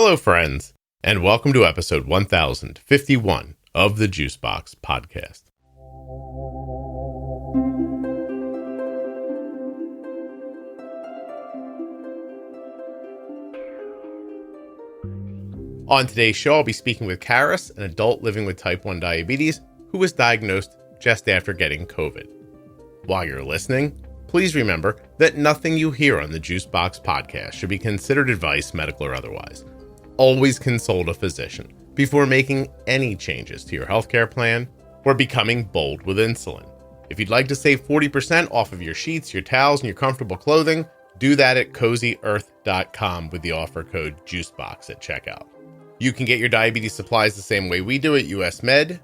Hello, friends, and welcome to episode 1051 of the Juicebox Podcast. On today's show, I'll be speaking with Charis, an adult living with type 1 diabetes who was diagnosed just after getting COVID. While you're listening, please remember that nothing you hear on the Juicebox Podcast should be considered advice, medical or otherwise. Always consult a physician before making any changes to your healthcare plan or becoming bold with insulin. If you'd like to save 40% off of your sheets, your towels, and your comfortable clothing, do that at CozyEarth.com with the offer code JUICEBOX at checkout. You can get your diabetes supplies the same way we do at US Med.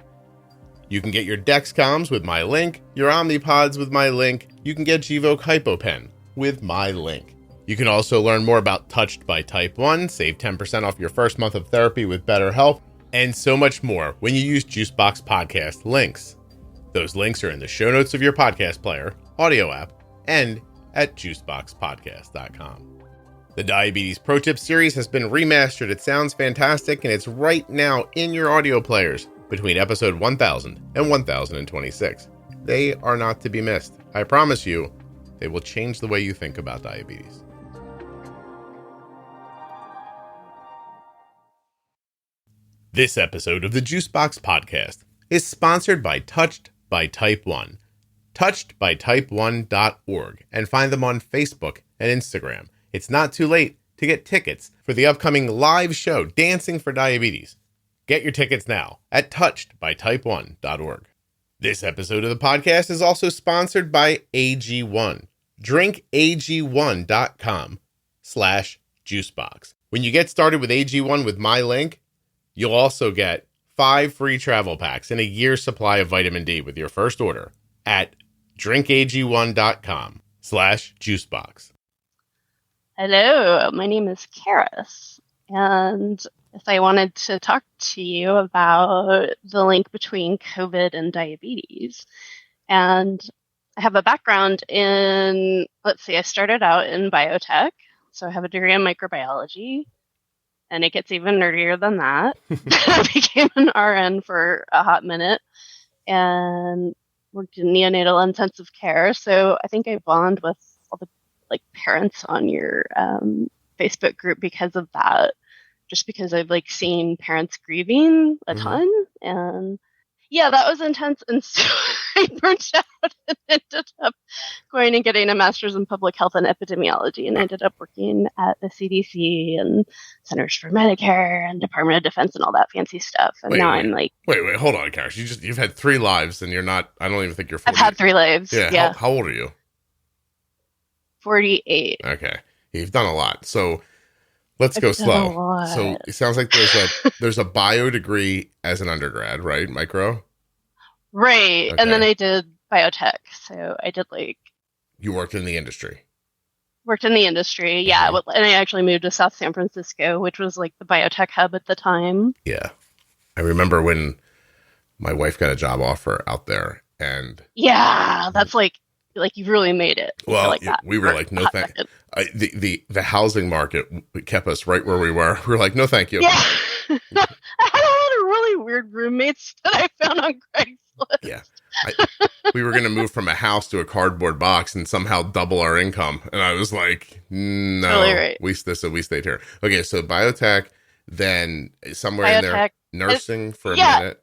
You can get your Dexcoms with my link, your Omnipods with my link. You can get Gvoke HypoPen with my link. You can also learn more about Touched by Type 1, save 10% off your first month of therapy with BetterHelp, and so much more when you use Juicebox Podcast links. Those links are in the show notes of your podcast player, audio app, and at juiceboxpodcast.com. The Diabetes Pro Tip series has been remastered. It sounds fantastic, and it's right now in your audio players between episode 1000 and 1026. They are not to be missed. I promise you, they will change the way you think about diabetes. This episode of the Juicebox Podcast is sponsored by Touched by Type 1. touchedbytype1.org, and find them on Facebook and Instagram. It's not too late to get tickets for the upcoming live show, Dancing for Diabetes. Get your tickets now at touchedbytype1.org. This episode of the podcast is also sponsored by AG1. drinkag1.com/juicebox. When you get started with AG1 with my link, you'll also get 5 free travel packs and a year's supply of vitamin D with your first order at drinkag1.com/juicebox. Hello, my name is Charis, and if I wanted to talk to you about the link between COVID and diabetes. And I have a background in, I started out in biotech, so I have a degree in microbiology, and it gets even nerdier than that. I became an RN for a hot minute and worked in neonatal intensive care, so I think I bond with all the parents on your Facebook group because of that. Just because I've seen parents grieving a ton, and yeah, that was intense. And so I burnt out and ended up going and getting a master's in public health and epidemiology, and I ended up working at the CDC and Centers for Medicare and Department of Defense and all that fancy stuff. And I'm wait, hold on, Charis. You've had 3 lives, and you're not. I don't even think you're 40. I've had 3 lives. Yeah. How old are you? 48. Okay, you've done a lot. So let's go slow. So it sounds like there's a bio degree as an undergrad, right? Micro? Right. Okay. And then I did biotech. So I did You worked in the industry. Worked in the industry, yeah. Mm-hmm. And I actually moved to South San Francisco, which was the biotech hub at the time. Yeah. I remember when my wife got a job offer out there, and yeah, that's you really made it. Well, we were no thank. The housing market kept us right where we were. We were no thank you. Yeah, I had a lot of really weird roommates that I found on Craigslist. Yeah, we were going to move from a house to a cardboard box and somehow double our income, and I was like, no, totally right. We stayed here. Okay, so biotech, then somewhere in there, nursing for a minute.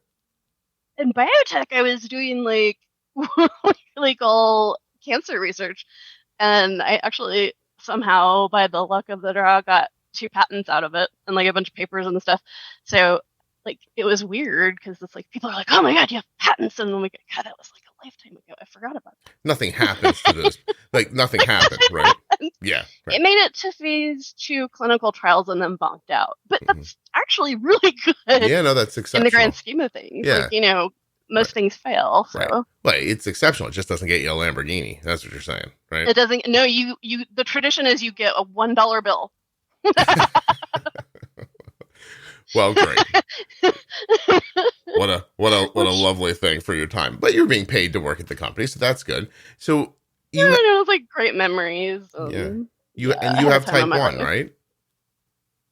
In biotech, I was doing all cancer research, and I actually somehow, by the luck of the draw, got 2 patents out of it and a bunch of papers and stuff. So it was weird because it's people are oh my god, you have patents, and I'm God, that was a lifetime ago. I forgot about that. Nothing happens to those. Nothing happened, right? Yeah, right. It made it to phase 2 clinical trials and then bonked out, but that's actually really good. Yeah, no, that's exceptional in the grand scheme of things. Yeah. Most things fail, so. Right. Well, it's exceptional. It just doesn't get you a Lamborghini. That's what you're saying, right? It doesn't. No, you. The tradition is you get a $1 bill. Well, great. What a lovely thing for your time. But you're being paid to work at the company, so that's good. So it's great memories. You have type 1, right?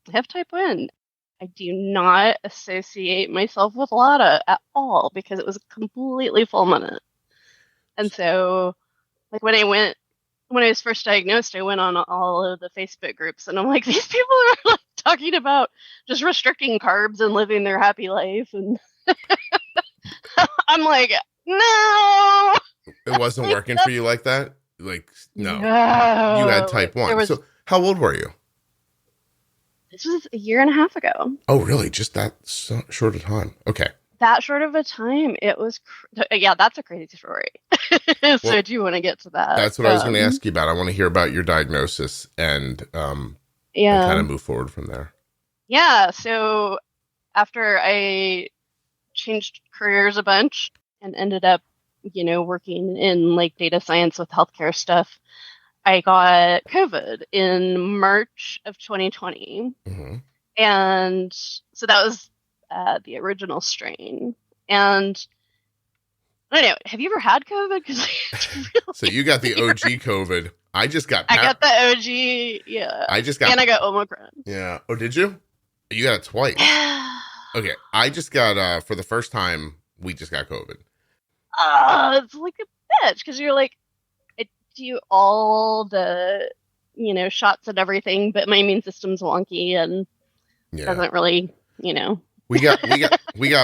I have type 1. I do not associate myself with Lotta at all because it was a completely fulminant. And so, like when I was first diagnosed, I went on all of the Facebook groups and I'm like, these people are like talking about just restricting carbs and living their happy life. And I'm like, no. It wasn't working for you like that? Like, no. You had type 1. So how old were you? This was a year and a half ago. Oh, really? Just that short a time? Okay. That short of a time. It was, yeah, that's a crazy story. So I do want to get to that. That's what I was going to ask you about. I want to hear about your diagnosis and kind of move forward from there. Yeah. So after I changed careers a bunch and ended up, working in like data science with healthcare stuff, I got COVID in March of 2020. Mm-hmm. And so that was the original strain. And I don't know, have you ever had COVID? Really so you got the OG COVID. I got the OG, yeah. And I got Omicron. Yeah. Oh, did you? You got it twice. Okay. I just got, for the first time, we just got COVID. It's like a bitch, because you're like, I do all the, shots and everything, but my immune system's wonky and doesn't really, We got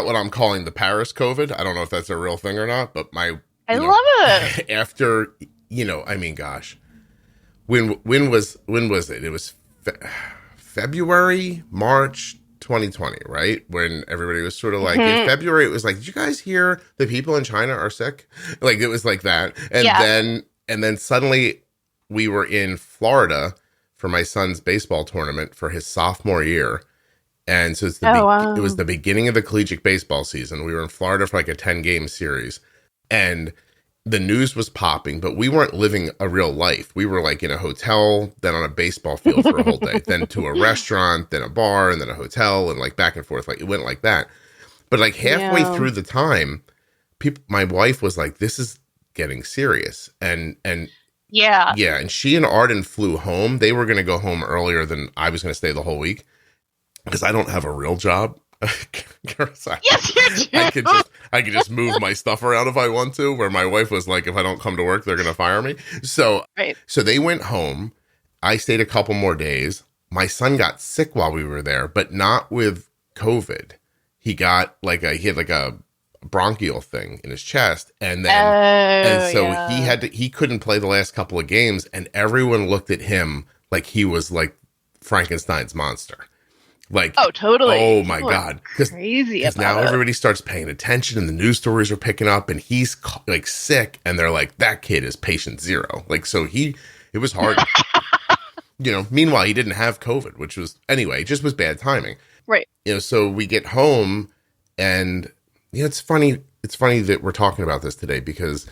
what I'm calling the Paris COVID. I don't know if that's a real thing or not, but I love it. After, I mean, gosh, when was it? It was February, March 2020, right? When everybody was sort of like, in February, it was like, did you guys hear the people in China are sick? Like, it was like that. And then suddenly we were in Florida for my son's baseball tournament for his sophomore year. And so it was the beginning of the collegiate baseball season. We were in Florida for like a 10-game series. And the news was popping, but we weren't living a real life. We were like in a hotel, then on a baseball field for a whole day, then to a restaurant, then a bar, and then a hotel, and like back and forth. Like it went like that. But like halfway through the time, my wife was like, this is getting serious. And and she and Arden flew home. They were going to go home earlier than I was going to stay the whole week because I don't have a real job. Yes, you do. I could just move my stuff around if I want to, where my wife was like, if I don't come to work, they're going to fire me. So they went home. I stayed a couple more days. My son got sick while we were there, but not with COVID. He got he had a bronchial thing in his chest. And then, he couldn't play the last couple of games, and everyone looked at him like he was like Frankenstein's monster. Like, oh, totally. Oh my God. Crazy. Because now everybody starts paying attention and the news stories are picking up and he's like sick and they're like, that kid is patient zero. Like, so it was hard. Meanwhile, he didn't have COVID, which was, anyway, just was bad timing. Right. So we get home and, it's funny that we're talking about this today because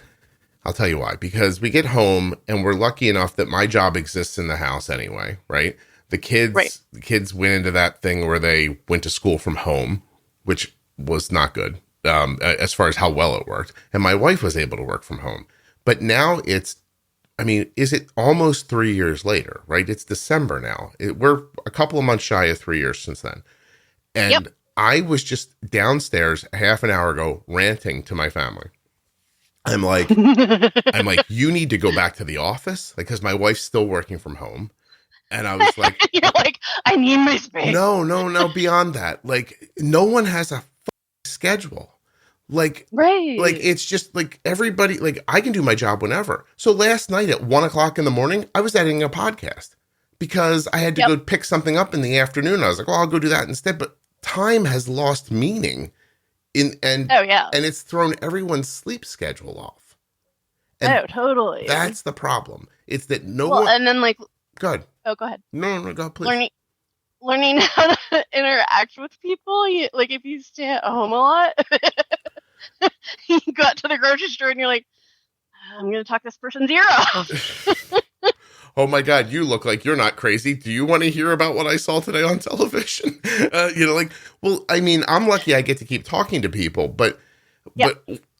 I'll tell you why. Because we get home and we're lucky enough that my job exists in the house anyway, right? The kids went into that thing where they went to school from home, which was not good as far as how well it worked. And my wife was able to work from home. But now is it almost 3 years later, right? It's December now. We're a couple of months shy of 3 years since then. And I was just downstairs half an hour ago ranting to my family. I'm like, you need to go back to the office, because my wife's still working from home. And I was like, you're like, I need my space. No, beyond that. Like, no one has a schedule. Like, right. Like, it's just like everybody, like, I can do my job whenever. So last night at 1:00 in the morning, I was editing a podcast because I had to go pick something up in the afternoon. I was like, well, I'll go do that instead. But time has lost meaning and it's thrown everyone's sleep schedule off. And totally. That's the problem. It's that one. And then like, good. Oh, go ahead. No, go please. Learning how to interact with people. Like if you stay at home a lot, you go out to the grocery store and you're like, I'm going to talk this person's ear off. Oh my God, you look like you're not crazy. Do you want to hear about what I saw today on television? I'm lucky I get to keep talking to people, but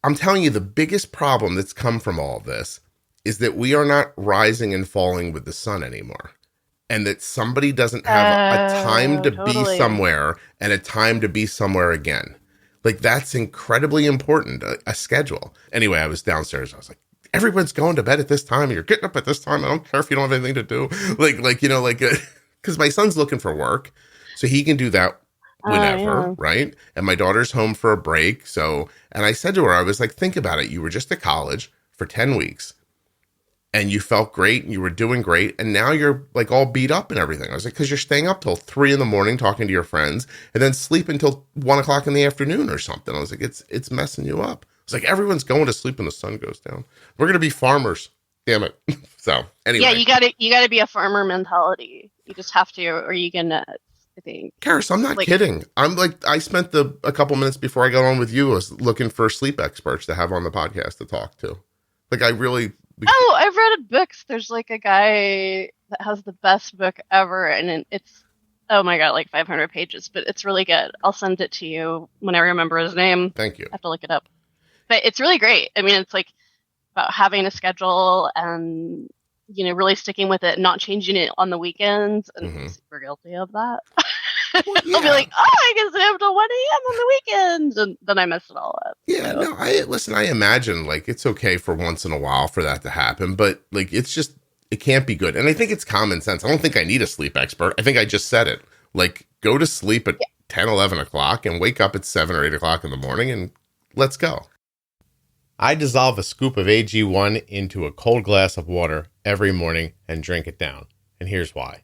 I'm telling you, the biggest problem that's come from all of this is that we are not rising and falling with the sun anymore. and that somebody doesn't have a time to be totally. somewhere and a time to be somewhere again. Like, that's incredibly important, a schedule. Anyway, I was downstairs. I was like, everyone's going to bed at this time. You're getting up at this time. I don't care if you don't have anything to do. Because my son's looking for work, so he can do that whenever, right? And my daughter's home for a break. So, and I said to her, I was like, think about it. You were just at college for 10 weeks and you felt great and you were doing great. And now you're like all beat up and everything. I was like, because you're staying up till 3 a.m. talking to your friends and then sleep until 1 o'clock in the afternoon or something. I was like, it's messing you up. It's like, everyone's going to sleep when the sun goes down. We're going to be farmers. Damn it. So anyway. Yeah, you gotta be a farmer mentality. You just have to, or you can, I think. Charis, I'm not kidding. I'm like, I spent a couple minutes before I got on with you, I was looking for sleep experts to have on the podcast to talk to. Like, I really. Oh, I've read books. There's like a guy that has the best book ever, and it's, oh my God, like 500 pages, but it's really good. I'll send it to you when I remember his name. Thank you. I have to look it up. But it's really great. I mean, it's like about having a schedule and, you know, really sticking with it, not changing it on the weekends. And I'm super guilty of that. Well, yeah. I'll be like, oh, I can stay up till 1 a.m. on the weekends. And then I mess it all up. Yeah, so. No, I imagine like it's okay for once in a while for that to happen, but like, it's just, it can't be good. And I think it's common sense. I don't think I need a sleep expert. I think I just said it. Like, go to sleep at 10, 11 o'clock and wake up at 7 or 8 o'clock in the morning and let's go. I dissolve a scoop of AG1 into a cold glass of water every morning and drink it down. And here's why.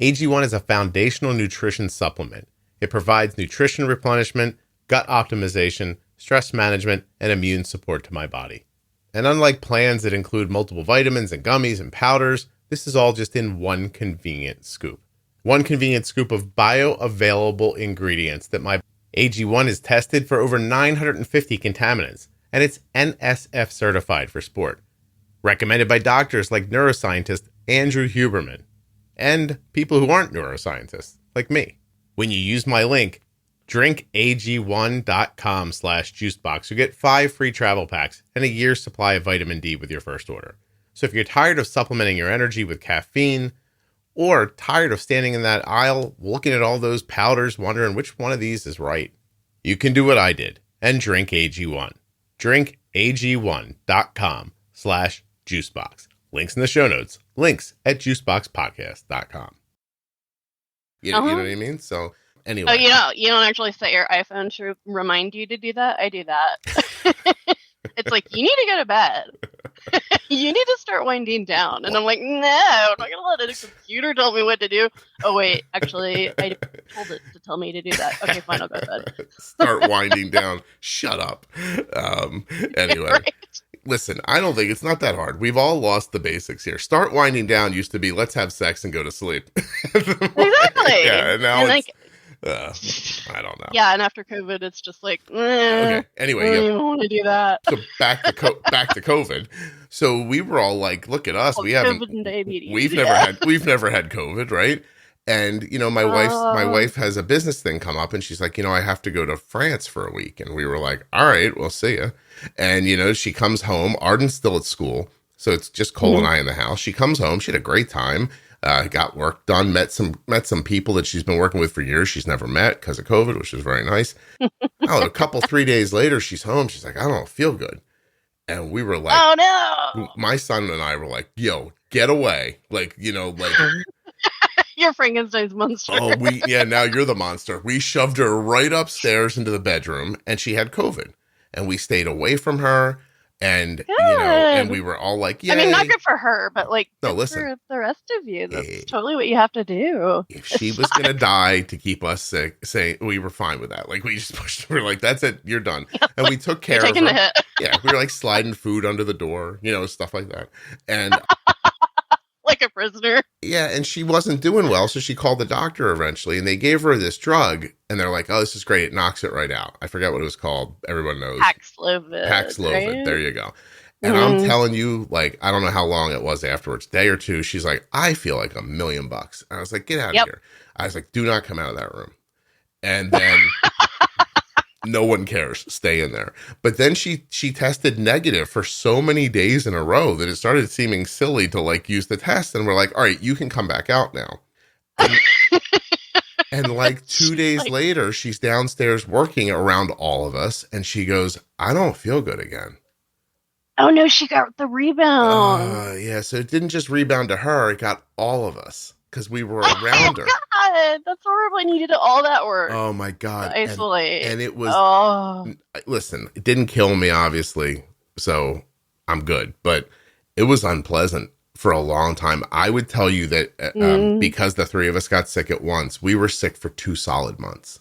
AG1 is a foundational nutrition supplement. It provides nutrition replenishment, gut optimization, stress management, and immune support to my body. And unlike plans that include multiple vitamins and gummies and powders, this is all just in one convenient scoop. One convenient scoop of bioavailable ingredients that my AG1 is tested for over 950 contaminants, and it's NSF certified for sport. Recommended by doctors like neuroscientist Andrew Huberman, and people who aren't neuroscientists, like me. When you use my link, drinkag1.com/juicebox, you get 5 free travel packs and a year's supply of vitamin D with your first order. So if you're tired of supplementing your energy with caffeine, or tired of standing in that aisle, looking at all those powders, wondering which one of these is right, you can do what I did and drink AG1. drinkag1.com/juicebox. Links in the show notes. Links at juiceboxpodcast.com. You know what I mean? So anyway. Oh, you don't actually set your iPhone to remind you to do that? I do that. It's like, you need to go to bed. You need to start winding down. And I'm like, no, I'm not going to let a computer tell me what to do. Oh, wait, actually, I told it to tell me to do that. Okay, fine, I'll go to bed. Start winding down. Shut up. Anyway. Right. Listen, I don't think it's not that hard. We've all lost the basics here. Start winding down used to be, let's have sex and go to sleep. Exactly. Yeah, and now it's, I don't know. Yeah, and after COVID, it's just like, okay. Anyway, I don't want to do that. So back to COVID. So we were all like, look at us. COVID and diabetes. We've never had COVID, right? And you know, my wife has a business thing come up, and she's like, you know, I have to go to France for a week, and we were like, all right, we'll see ya. And you know, she comes home. Arden's still at school, so it's just Cole and I in the house. She comes home. She had a great time. Got work done. Met some people that she's been working with for years. She's never met because of COVID, which was very nice. A couple 3 days later, she's home. She's like, I don't feel good. And we were like, oh no. My son and I were like, yo, get away. Like, you know, like. You're Frankenstein's monster. Now you're the monster. We shoved her right upstairs into the bedroom, and she had COVID. And we stayed away from her, and good. You know, and we were all like, "Yay." I mean, not good for her, but like, no, listen, for the rest of you, that's totally what you have to do. If she was gonna die to keep us sick, we were fine with that. Like, we just pushed her, like, that's it, you're done. And we took care of her. The hit. Yeah, we were like sliding food under the door, you know, stuff like that, and. Like a prisoner. Yeah, and she wasn't doing well, so she called the doctor eventually, and they gave her this drug, and they're like, oh, this is great. It knocks it right out. I forget what it was called. Everyone knows. Paxlovid. Right? There you go. And I'm telling you, like, I don't know how long it was afterwards, day or two, she's like, I feel like $1 million. And I was like, get out of here. I was like, do not come out of that room. And then... No one cares. Stay in there. But then she tested negative for so many days in a row that it started seeming silly to like use the test. And we're like, all right, you can come back out now. And, and like 2 days like, later, she's downstairs working around all of us, and she goes, I don't feel good again. oh no, she got the rebound. Yeah, so it didn't just rebound to her, it got all of us because we were Oh my around her. God, that's horrible. And you did all that work Oh my to God. isolate. And it was, Oh, listen, it didn't kill me, obviously, so I'm good, but it was unpleasant for a long time. I would tell you that because the three of us got sick at once, we were sick for 2 solid months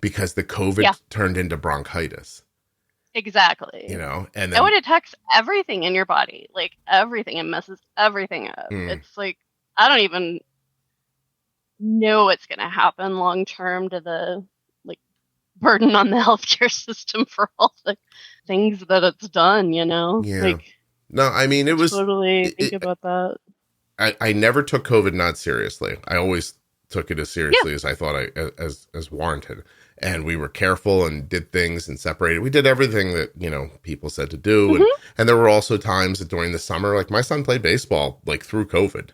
because the COVID turned into bronchitis. exactly. You know, and then, it attacks everything in your body, like everything. It messes everything up. It's like, I don't even know what's going to happen long term to the like burden on the healthcare system for all the things that it's done, you know? Yeah. Like, no, I mean, it was totally think about that. I never took COVID not seriously. I always took it as seriously as I thought as warranted. And we were careful and did things and separated. We did everything that, you know, people said to do. And there were also times that during the summer, like my son played baseball, like through COVID,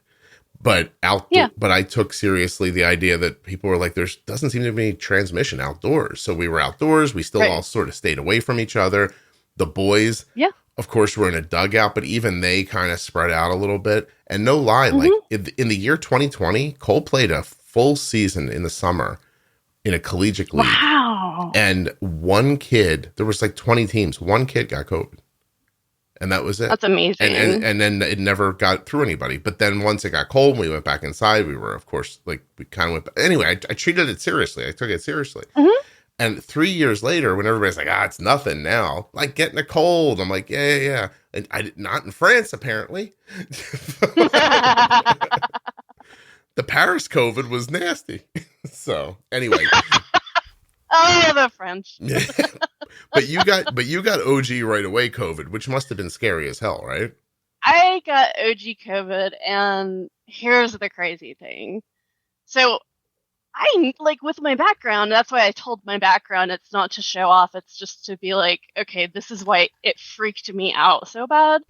but but I took seriously the idea that people were like, there's doesn't seem to be transmission outdoors. So we were outdoors. We still all sort of stayed away from each other. The boys, of course, were in a dugout, but even they kind of spread out a little bit. And no lie, like in the year 2020, Cole played a full season in the summer in a collegiate league. Wow. And one kid, there was like 20 teams, one kid got COVID. And that was it. That's amazing. And then it never got through anybody. But then once it got cold, we went back inside. We were, of course, like, we kind of went back. Anyway, I treated it seriously. I took it seriously. And 3 years later, when everybody's like, it's nothing now, like getting a cold, I'm like, yeah. And not in France, apparently. The Paris COVID was nasty. So anyway. Oh, the French. But you got OG right away COVID, which must have been scary as hell, right? I got OG COVID, and here's the crazy thing. So I, like, with my background, that's why I told my background, it's not to show off, it's just to be like, okay, this is why it freaked me out so bad.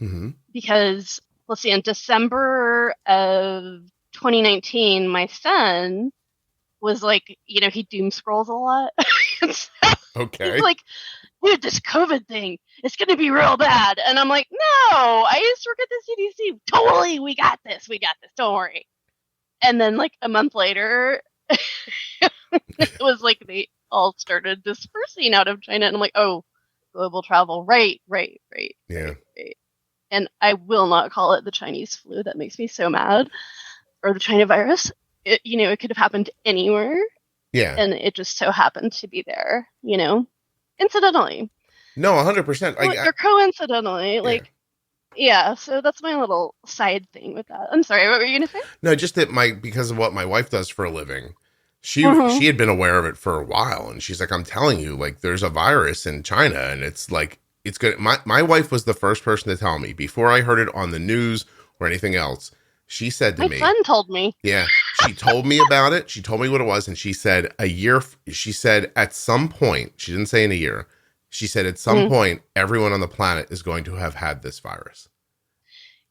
Because, let's see, in December of 2019, my son was like, you know, he doom scrolls a lot. Okay. He's like, dude, this COVID thing, it's going to be real bad. And I'm like, no, I used to work at the CDC. Totally, we got this. Don't worry. And then like a month later, it was like they all started dispersing out of China. And I'm like, oh, global travel. Right. Yeah. Right. And I will not call it the Chinese flu. That makes me so mad. Or the China virus. It, you know, it could have happened anywhere. Yeah. And it just so happened to be there, you know, incidentally. No, 100%. Or coincidentally, like, yeah. So that's my little side thing with that. I'm sorry, what were you going to say? No, just that because of what my wife does for a living, she had been aware of it for a while. And she's like, I'm telling you, like, there's a virus in China and it's like, it's good. My wife was the first person to tell me before I heard it on the news or anything else. She said to me, my son told me. Yeah. She told me about it. She told me what it was. And she said she said at some point, she didn't say in a year. She said at some point, everyone on the planet is going to have had this virus.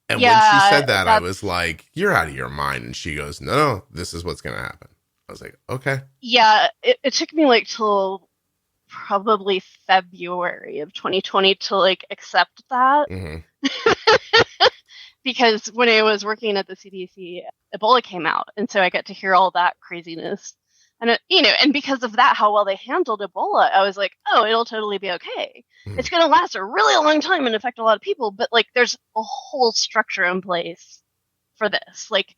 And when she said that, I was like, you're out of your mind. And she goes, no, this is what's going to happen. I was like, okay. Yeah. It took me like till probably February of 2020 to like accept that. Because when I was working at the CDC, Ebola came out. And so I got to hear all that craziness. And, you know, and because of that, how well they handled Ebola, I was like, oh, it'll totally be okay. It's going to last a really long time and affect a lot of people. But, like, there's a whole structure in place for this. Like,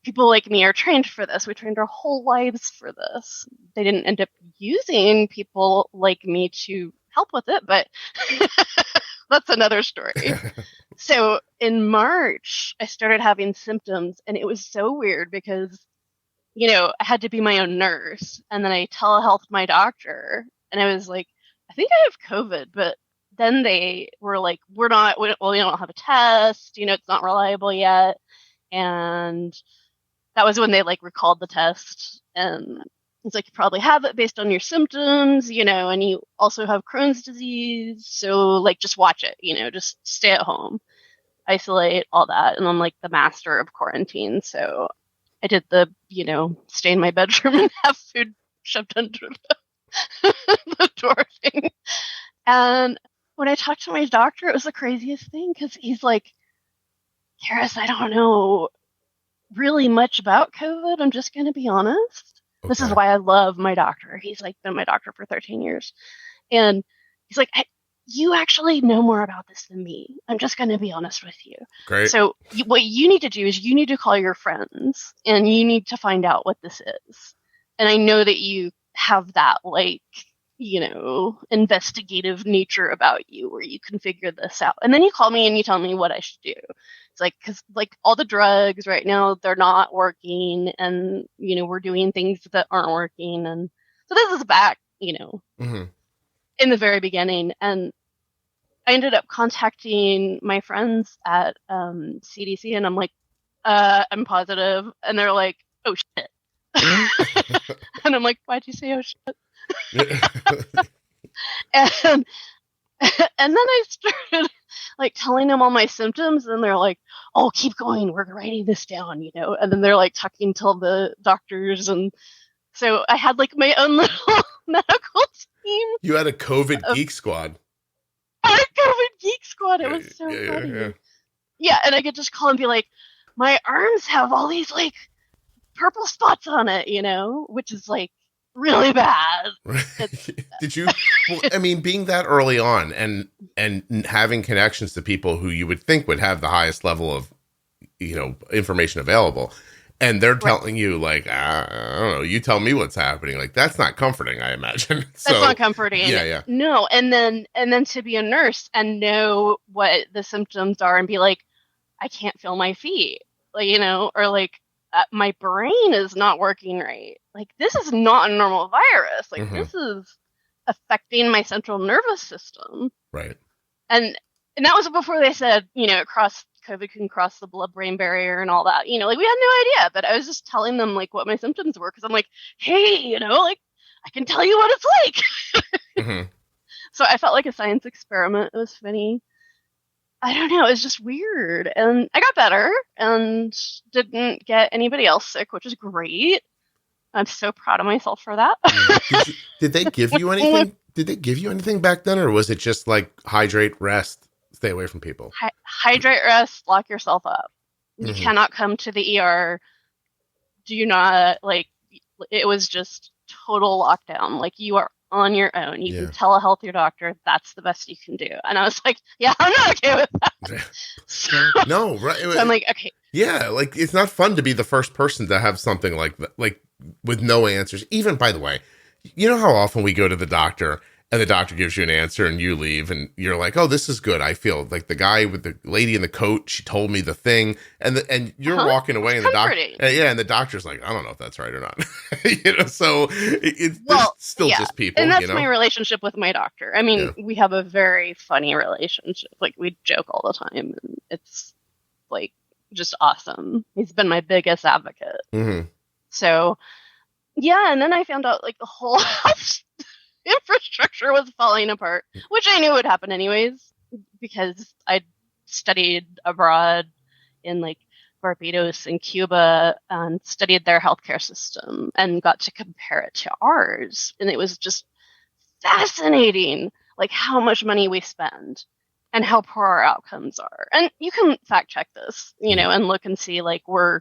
people like me are trained for this. We trained our whole lives for this. They didn't end up using people like me to help with it, but that's another story. So in March, I started having symptoms, and it was so weird because, you know, I had to be my own nurse, and then I telehealthed my doctor, and I was like, I think I have COVID, but then they were like, we don't have a test, you know, it's not reliable yet. And that was when they like recalled the test, and it's like, you probably have it based on your symptoms, you know, and you also have Crohn's disease. So like, just watch it, you know, just stay at home, isolate, all that. And I'm like the master of quarantine. So I did the, stay in my bedroom and have food shoved under the door thing. And when I talked to my doctor, it was the craziest thing because he's like, Charis, I don't know really much about COVID. I'm just going to be honest. Okay. This is why I love my doctor. He's like been my doctor for 13 years. And he's like, you actually know more about this than me. I'm just going to be honest with you. Great. So what you need to do is you need to call your friends and you need to find out what this is. And I know that you have that investigative nature about you where you can figure this out. And then you call me and you tell me what I should do. It's like, because all the drugs right now, they're not working and, we're doing things that aren't working. And so this is back, mm-hmm. in the very beginning. And I ended up contacting my friends at CDC and I'm like, I'm positive. And they're like, oh shit. And I'm like, why'd you say oh shit? and then I started telling them all my symptoms and they're like, oh, keep going, we're writing this down, and then they're talking to the doctors. And so I had my own little medical team. You had a COVID geek squad. I had a COVID geek squad. It was so funny. Yeah, and I could just call and be like, my arms have all these purple spots on it, which is really bad. Did you? Well, I mean, being that early on and having connections to people who you would think would have the highest level of, information available, and they're telling you I don't know, you tell me what's happening. That's not comforting, I imagine. That's not comforting. Yeah. No, and then to be a nurse and know what the symptoms are and be like, I can't feel my feet, or my brain is not working right. This is not a normal virus. Mm-hmm. This is affecting my central nervous system. Right. And that was before they said, COVID can cross the blood-brain barrier and all that. We had no idea. But I was just telling them what my symptoms were because I'm like, hey, I can tell you what it's like. Mm-hmm. So I felt like a science experiment. It was funny. I don't know. It was just weird. And I got better and didn't get anybody else sick, which is great. I'm so proud of myself for that. Did they give you anything? Did they give you anything back then? Or was it just hydrate, rest, stay away from people? Hydrate, rest, lock yourself up. You Mm-hmm. cannot come to the ER. Do not, it was just total lockdown. You are on your own. You can telehealth your doctor. That's the best you can do. And I was like, yeah, I'm not okay with that. No, right. So I'm like, okay. Yeah, it's not fun to be the first person to have something like that, with no answers. Even, by the way, you know how often we go to the doctor and the doctor gives you an answer and you leave and you're like, oh, this is good. I feel the guy with the lady in the coat, she told me the thing, and you're walking away and the doctor, and the doctor's like, I don't know if that's right or not. So it's still just people. And that's my relationship with my doctor. I mean, we have a very funny relationship. We joke all the time, and it's just awesome. He's been my biggest advocate. Mm-hmm. So, yeah, and then I found out the whole infrastructure was falling apart, which I knew would happen anyways because I studied abroad in Barbados and Cuba and studied their healthcare system and got to compare it to ours, and it was just fascinating how much money we spend and how poor our outcomes are. And you can fact check this, and look and see we're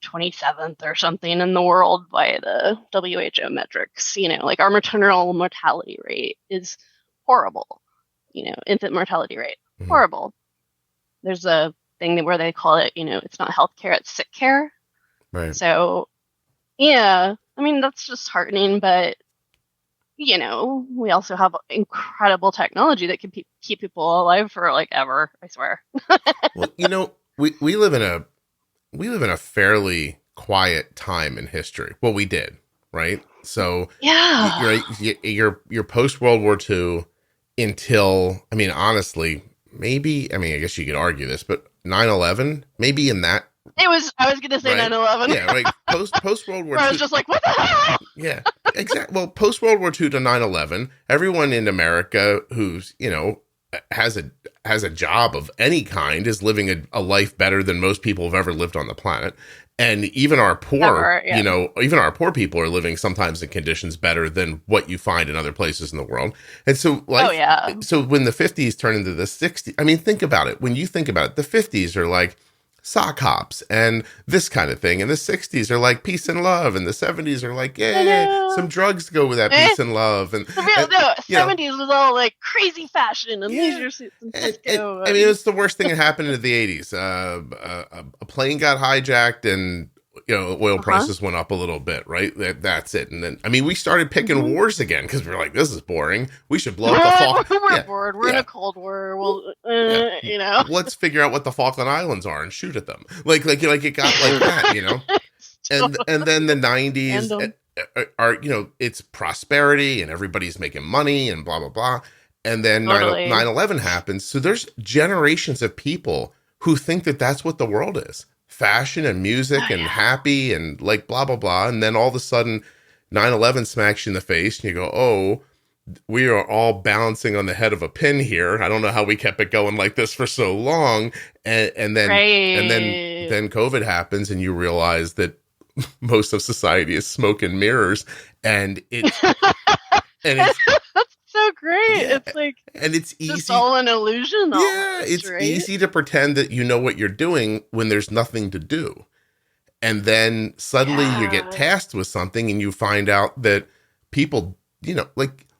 27th or something in the world by the WHO metrics. Our maternal mortality rate is horrible. Infant mortality rate, horrible. There's a thing where they call it, it's not healthcare, it's sick care. Right. So, yeah, I mean, that's just heartening, but we also have incredible technology that can keep people alive for ever, I swear. Well, we live in a fairly quiet time in history. Well, we did, right? So you're post World War II until, I mean, honestly, maybe, I guess you could argue this, but 9/11, maybe in that. I was going to say right? 9/11. Yeah, right. Post World War II. I was just like, what the hell? Yeah, exactly. Well, post World War II to 9/11, everyone in America who's, has a job of any kind is living a life better than most people have ever lived on the planet. And even our poor, Ever, yeah. even our poor people are living sometimes in conditions better than what you find in other places in the world. And so, so when the 50s turn into the 60s, I mean, think about it. When you think about it, the 50s are like sock hops and this kind of thing. And the 60s are like peace and love. And the 70s are like, yeah, some drugs to go with that peace and love. And, the 70s was all like crazy fashion and leisure suits and disco. I mean, it's the worst thing that happened in the 80s. A plane got hijacked and, oil prices went up a little bit, right? That's it. And then, I mean, we started picking wars again because we were like, this is boring. We should blow up the Falkland. We're bored. We're in a Cold War. Well, Let's figure out what the Falkland Islands are and shoot at them. Like it got like that, and then the 90s are, it's prosperity and everybody's making money and blah, blah, blah. And then 9/11 happens. So there's generations of people who think that that's what the world is. Fashion and music and happy and like blah, blah, blah. And then all of a sudden 9/11 smacks you in the face and you go, oh, we are all balancing on the head of a pin here. I don't know how we kept it going like this for so long. And then COVID happens and you realize that most of society is smoke and mirrors and it's that's so great. It's like, and it's easy. It's all an illusion. It's easy to pretend that you know what you're doing when there's nothing to do. And then suddenly you get tasked with something and you find out that people,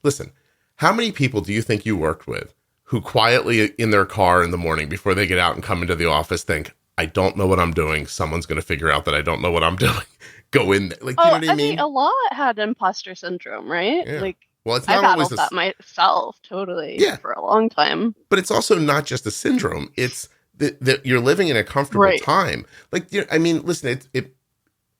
listen, how many people do you think you worked with who quietly in their car in the morning before they get out and come into the office think, I don't know what I'm doing. Someone's going to figure out that I don't know what I'm doing. Go in there. Like, you know what I mean? A lot had impostor syndrome, right? Yeah. Like, well, it's not I always battled that myself totally for a long time. But it's also not just a syndrome. It's that you're living in a comfortable time. Like, I mean, listen,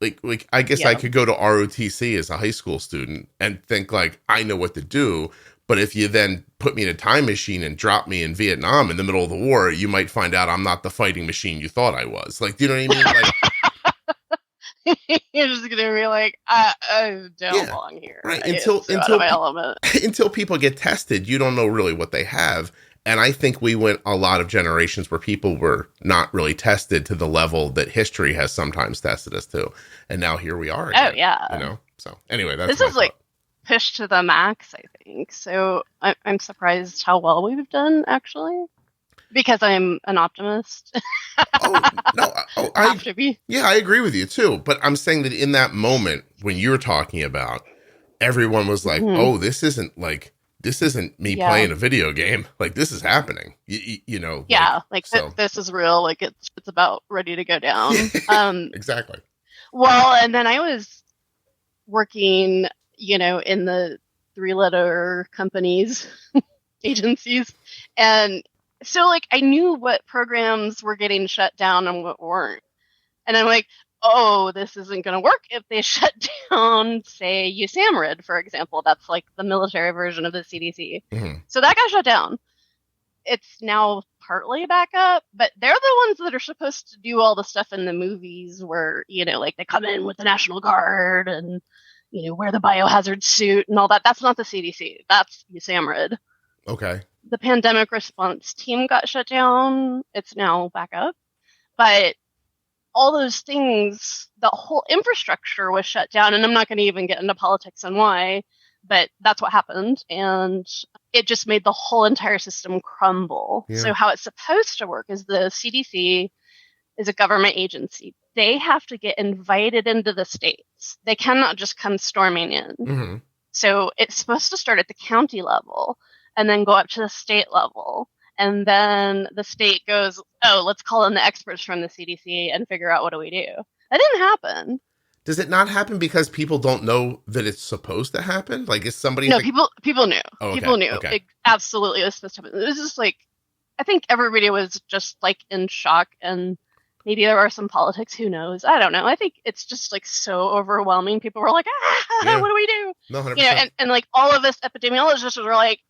I guess I could go to ROTC as a high school student and think like, I know what to do. But if you then put me in a time machine and drop me in Vietnam in the middle of the war, you might find out I'm not the fighting machine you thought I was. Like, do you know what I mean? Like, you're just gonna be like, I don't belong here. Right. Until people get tested, you don't know really what they have. And I think we went a lot of generations where people were not really tested to the level that history has sometimes tested us to. And now here we are again, Oh yeah. So anyway, this is like pushed to the max, I think. So I'm surprised how well we've done, actually, because I'm an optimist. I have to be. Yeah, I agree with you too. But I'm saying that in that moment when you were talking about, everyone was like, "Oh, this isn't me playing a video game. Like this is happening." Yeah, this is real. Like it's about ready to go down. Exactly. Well, and then I was working, in the 3-letter companies, agencies. And so like, I knew what programs were getting shut down and what weren't. And I'm like, oh, this isn't going to work if they shut down, say, USAMRIID, for example. That's like the military version of the CDC. Mm-hmm. So that got shut down. It's now partly back up, but they're the ones that are supposed to do all the stuff in the movies where, like they come in with the National Guard and, wear the biohazard suit and all that. That's not the CDC. That's USAMRIID. Okay. The pandemic response team got shut down. It's now back up. But all those things, the whole infrastructure was shut down. And I'm not going to even get into politics and why, but that's what happened. And it just made the whole entire system crumble. Yeah. So how it's supposed to work is the CDC is a government agency. They have to get invited into the states. They cannot just come storming in. Mm-hmm. So it's supposed to start at the county level and then go up to the state level. And then the state goes, oh, let's call in the experts from the CDC and figure out what do we do. That didn't happen. Does it not happen because people don't know that it's supposed to happen? Like, is somebody... No, people knew. Oh, okay. People knew. Okay. It absolutely was supposed to happen. It was just like, I think everybody was just like in shock, and maybe there are some politics. Who knows? I don't know. I think it's just like so overwhelming. People were like, what do we do? No, 100%. And like all of us epidemiologists were like,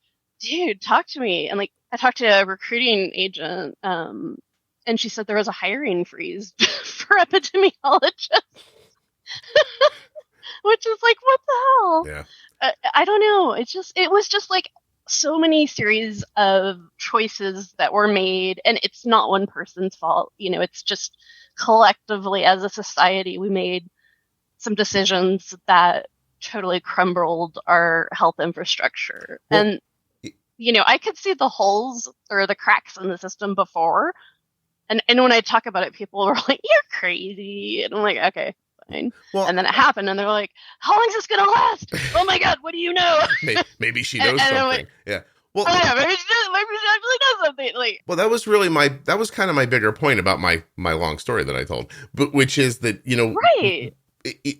dude, talk to me. And like, I talked to a recruiting agent, and she said there was a hiring freeze for epidemiologists. Which is like, what the hell? Yeah. I don't know. It was just like so many series of choices that were made, and it's not one person's fault. It's just collectively as a society, we made some decisions that totally crumbled our health infrastructure. Well, and, I could see the holes or the cracks in the system before. And when I talk about it, people were like, you're crazy. And I'm like, okay, fine. Well, and then it happened, and they're like, how long is this going to last? Oh my God, what do you know? Maybe she knows something. Like, yeah. Well, maybe she actually knows something. Like, well, that was kind of my bigger point about my long story that I told, but which is that, right.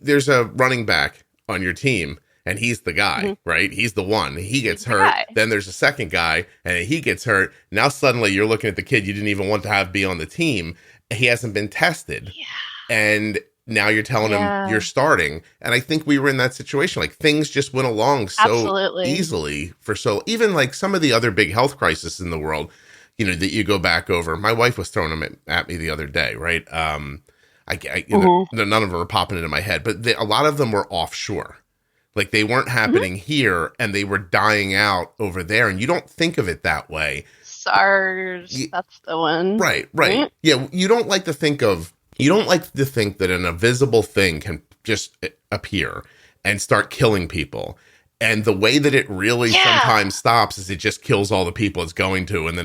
There's a running back on your team, and he's the guy, right? He's the one. He gets hurt. Then there's a second guy, and he gets hurt. Now suddenly you're looking at the kid you didn't even want to have be on the team. He hasn't been tested. Yeah. And now you're telling him you're starting. And I think we were in that situation. Like, things just went along so easily even like some of the other big health crises in the world, that you go back over. My wife was throwing them at me the other day, right? None of them are popping into my head, but a lot of them were offshore. Like, they weren't happening here, and they were dying out over there. And you don't think of it that way. SARS, that's the one. Right. Yeah, you don't like to think that an invisible thing can just appear and start killing people. And the way that it really sometimes stops is it just kills all the people it's going to, and then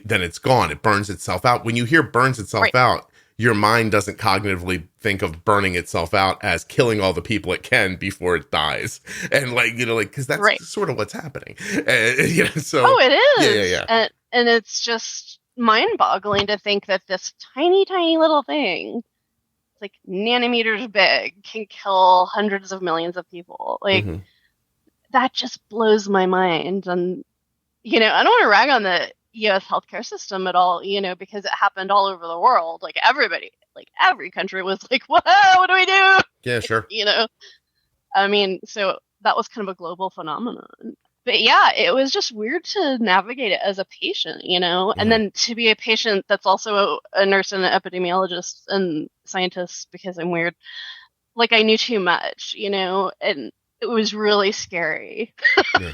then it's gone. It burns itself out. When you hear burns itself out, your mind doesn't cognitively think of burning itself out as killing all the people it can before it dies. And because that's sort of what's happening. So. Oh, it is. Yeah. And it's just mind-boggling to think that this tiny, tiny little thing, it's like nanometers big, can kill hundreds of millions of people. Like, that just blows my mind. And, I don't want to rag on the U.S. healthcare system at all, because it happened all over the world. Like, everybody, like every country was like, whoa, what do we do? Yeah, sure. I mean, so that was kind of a global phenomenon. But yeah, it was just weird to navigate it as a patient, and then to be a patient that's also a nurse and an epidemiologist and scientist, because I'm weird. Like, I knew too much, and it was really scary. Yeah.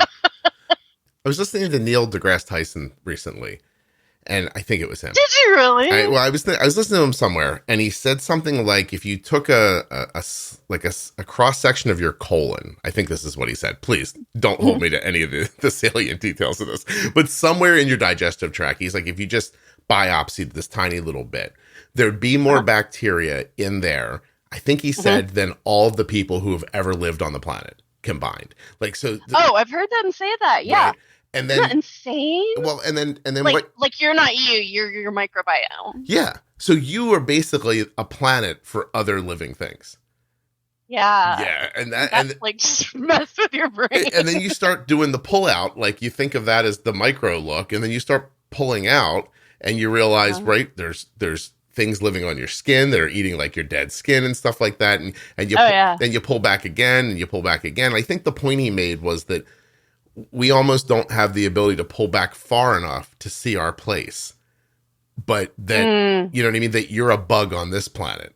I was listening to Neil deGrasse Tyson recently, and I think it was him. Did you really? I was listening to him somewhere, and he said something like, if you took a cross section of your colon, I think this is what he said. Please don't hold me to any of the salient details of this, but somewhere in your digestive tract, he's like, if you just biopsied this tiny little bit, there'd be more bacteria in there, I think he said, than all of the people who have ever lived on the planet combined. Like, so. I've heard them say that. Yeah. Right? And then, isn't that insane? Well, and then like you're not you're your microbiome. Yeah. So you are basically a planet for other living things. Yeah. Yeah. And like just mess with your brain. And then you start doing the pull out, like you think of that as the micro look, and then you start pulling out and you realize, right, there's things living on your skin that are eating like your dead skin and stuff like that. And then you pull back again and you pull back again. I think the point he made was that we almost don't have the ability to pull back far enough to see our place, but that, you know what I mean? That you're a bug on this planet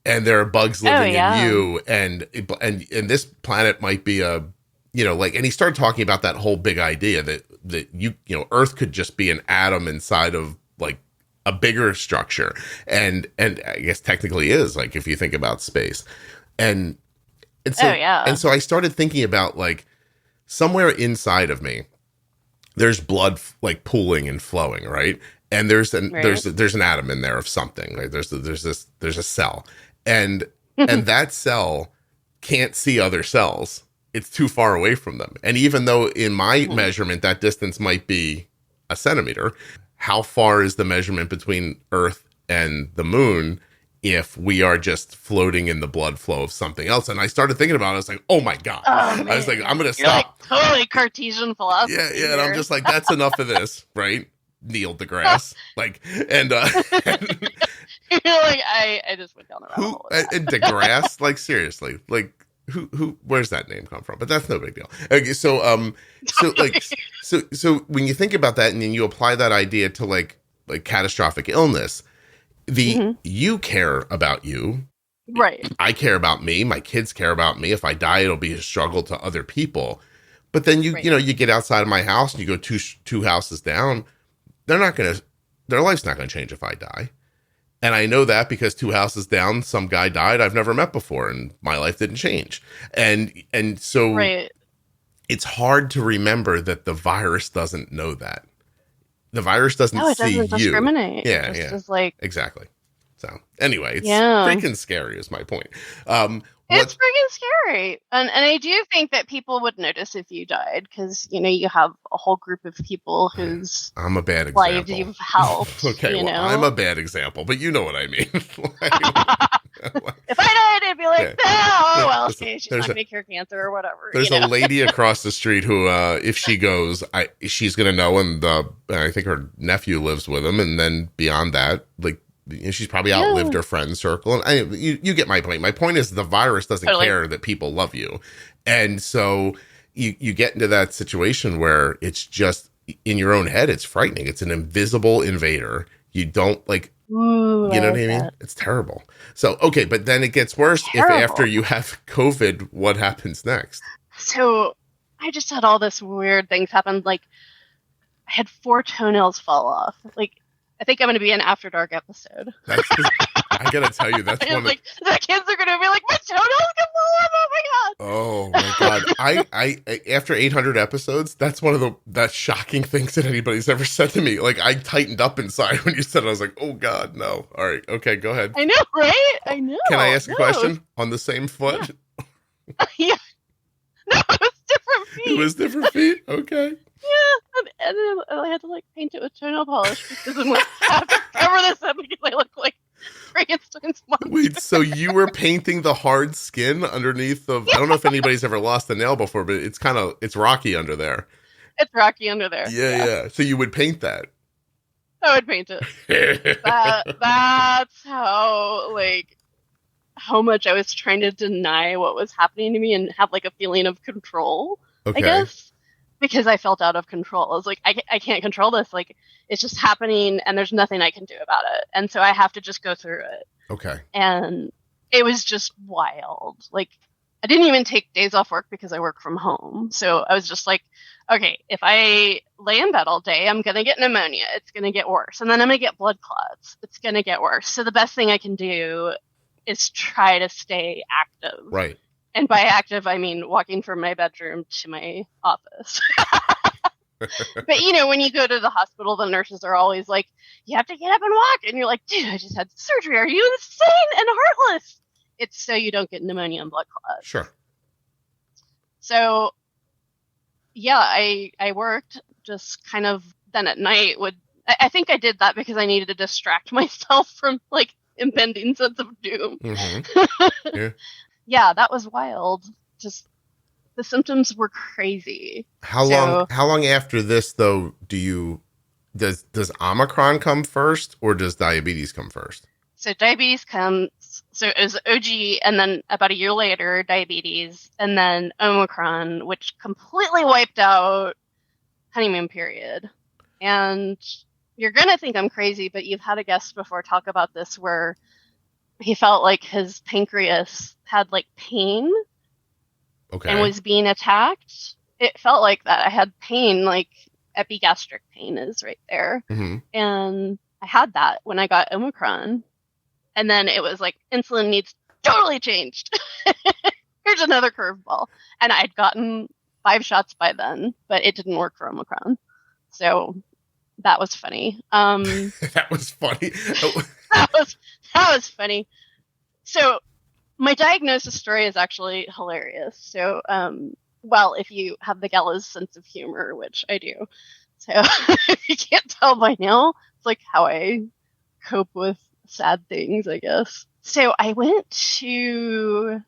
and there are bugs living in you. And this planet might be and he started talking about that whole big idea that Earth could just be an atom inside of like a bigger structure. And I guess technically is, like, if you think about space and so I started thinking about, like, somewhere inside of me, there's blood like pooling and flowing, right? And there's an atom in there of something. Right? There's a cell, and that cell can't see other cells. It's too far away from them. And even though in my measurement that distance might be a centimeter, how far is the measurement between Earth and the moon if we are just floating in the blood flow of something else? And I started thinking about it. I was like, oh my God. I was like, I'm going to stop. Like, totally Cartesian philosophy. Yeah. Here. And I'm just like, that's enough of this, right? Neil deGrasse. Like, and you're like, I just went down the rabbit hole. And deGrasse, like, seriously, like, who, where's that name come from? But that's no big deal. Okay. So when you think about that and then you apply that idea to like catastrophic illness, you care about you. Right. I care about me. My kids care about me. If I die, it'll be a struggle to other people. But then Right. you get outside of my house and you go two houses down. Their life's not going to change if I die. And I know that because two houses down, some guy died I've never met before, and my life didn't change. And so Right. it's hard to remember that the virus doesn't know that. The virus doesn't No, it see doesn't you. discriminate. Yeah, It just yeah. is like, Exactly. So anyway, it's yeah. freaking scary is my point. It's freaking scary. And I do think that people would notice if you died because, you have a whole group of people whose I'm a bad lives example. you've helped. Okay, I'm a bad example, but you know what I mean. If I died, it'd be like, well, listen, okay, she's not going to cure cancer or whatever. There's a lady across the street who, if she goes, she's going to know, and I think her nephew lives with him, and then beyond that, like, she's probably outlived her friend circle. And you get my point. My point is the virus doesn't care that people love you. And so you get into that situation where it's just in your own head, it's frightening. It's an invisible invader. You don't like, Ooh, you know what I mean? It's terrible. So, okay. But then it gets worse if after you have COVID, what happens next? So I just had all this weird things happen. Like I had 4 toenails fall off. Like, I think I'm going to be an After Dark episode. I got to tell you, that's one like, the kids are going to be like, my toenails can fall off. Oh my God. I after 800 episodes, that's one of the shocking things that anybody's ever said to me. Like, I tightened up inside when you said it. I was like, oh God, no. All right. Okay, go ahead. I know, right? I know. Can I ask a question? On the same foot? Yeah. No, it was different feet. It was different feet? Okay. Yeah, and then I had to like paint it with toenail polish because I'm like, I have to cover this up because I look like Frankenstein's monster. Wait, so you were painting the hard skin underneath of? I don't know if anybody's ever lost a nail before, but it's rocky under there. It's rocky under there. Yeah. So you would paint that. I would paint it. That's how much I was trying to deny what was happening to me and have like a feeling of control. Okay. I guess. Because I felt out of control. I was like, I can't control this. Like, it's just happening and there's nothing I can do about it. And so I have to just go through it. Okay. And it was just wild. Like, I didn't even take days off work because I work from home. So I was just like, okay, if I lay in bed all day, I'm going to get pneumonia. It's going to get worse. And then I'm going to get blood clots. It's going to get worse. So the best thing I can do is try to stay active. Right. And by active, I mean walking from my bedroom to my office. But, when you go to the hospital, the nurses are always like, you have to get up and walk. And you're like, dude, I just had surgery. Are you insane and heartless? It's so you don't get pneumonia and blood clots. Sure. So, yeah, I worked just kind of then at night. I think I did that because I needed to distract myself from, like, impending sense of doom. Mm-hmm. Yeah. Yeah, that was wild. Just the symptoms were crazy. How long after this though does Omicron come first or does diabetes come first? So diabetes comes, so it was OG and then about a year later diabetes and then Omicron, which completely wiped out honeymoon period. And you're going to think I'm crazy, but you've had a guest before talk about this where he felt like his pancreas had like pain and was being attacked. It felt like that. I had pain, like epigastric pain is right there. Mm-hmm. And I had that when I got Omicron. And then it was like insulin needs totally changed. Here's another curveball. And I'd gotten 5 shots by then, but it didn't work for Omicron. So that was funny. That was funny. That was funny. So my diagnosis story is actually hilarious. So, if you have the gallows sense of humor, which I do. So if you can't tell by now, it's like how I cope with sad things, I guess. So I went to,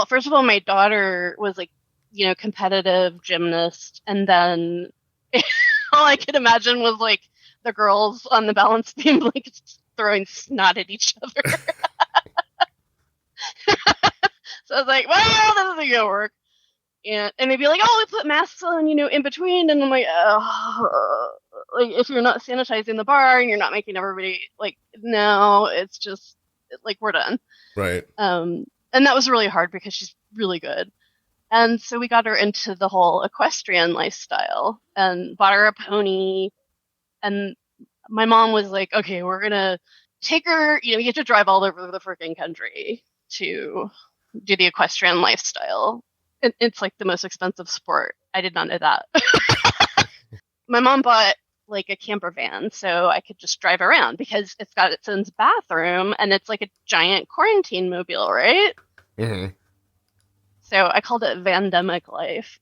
first of all, my daughter was like, competitive gymnast. And then all I could imagine was like the girls on the balance beam, like throwing snot at each other. So I was like, well, this isn't gonna work. And they'd be like, oh, we put masks on, in between. And I'm like, like if you're not sanitizing the bar and you're not making everybody like, no, it's just like we're done. Right. And that was really hard because she's really good. And so we got her into the whole equestrian lifestyle and bought her a pony. And my mom was like, okay, we're going to take her, you have to drive all over the freaking country to do the equestrian lifestyle. It's like the most expensive sport. I did not know that. My mom bought like a camper van so I could just drive around because it's got its own bathroom and it's like a giant quarantine mobile, right? Mm-hmm. So I called it Vandemic Life.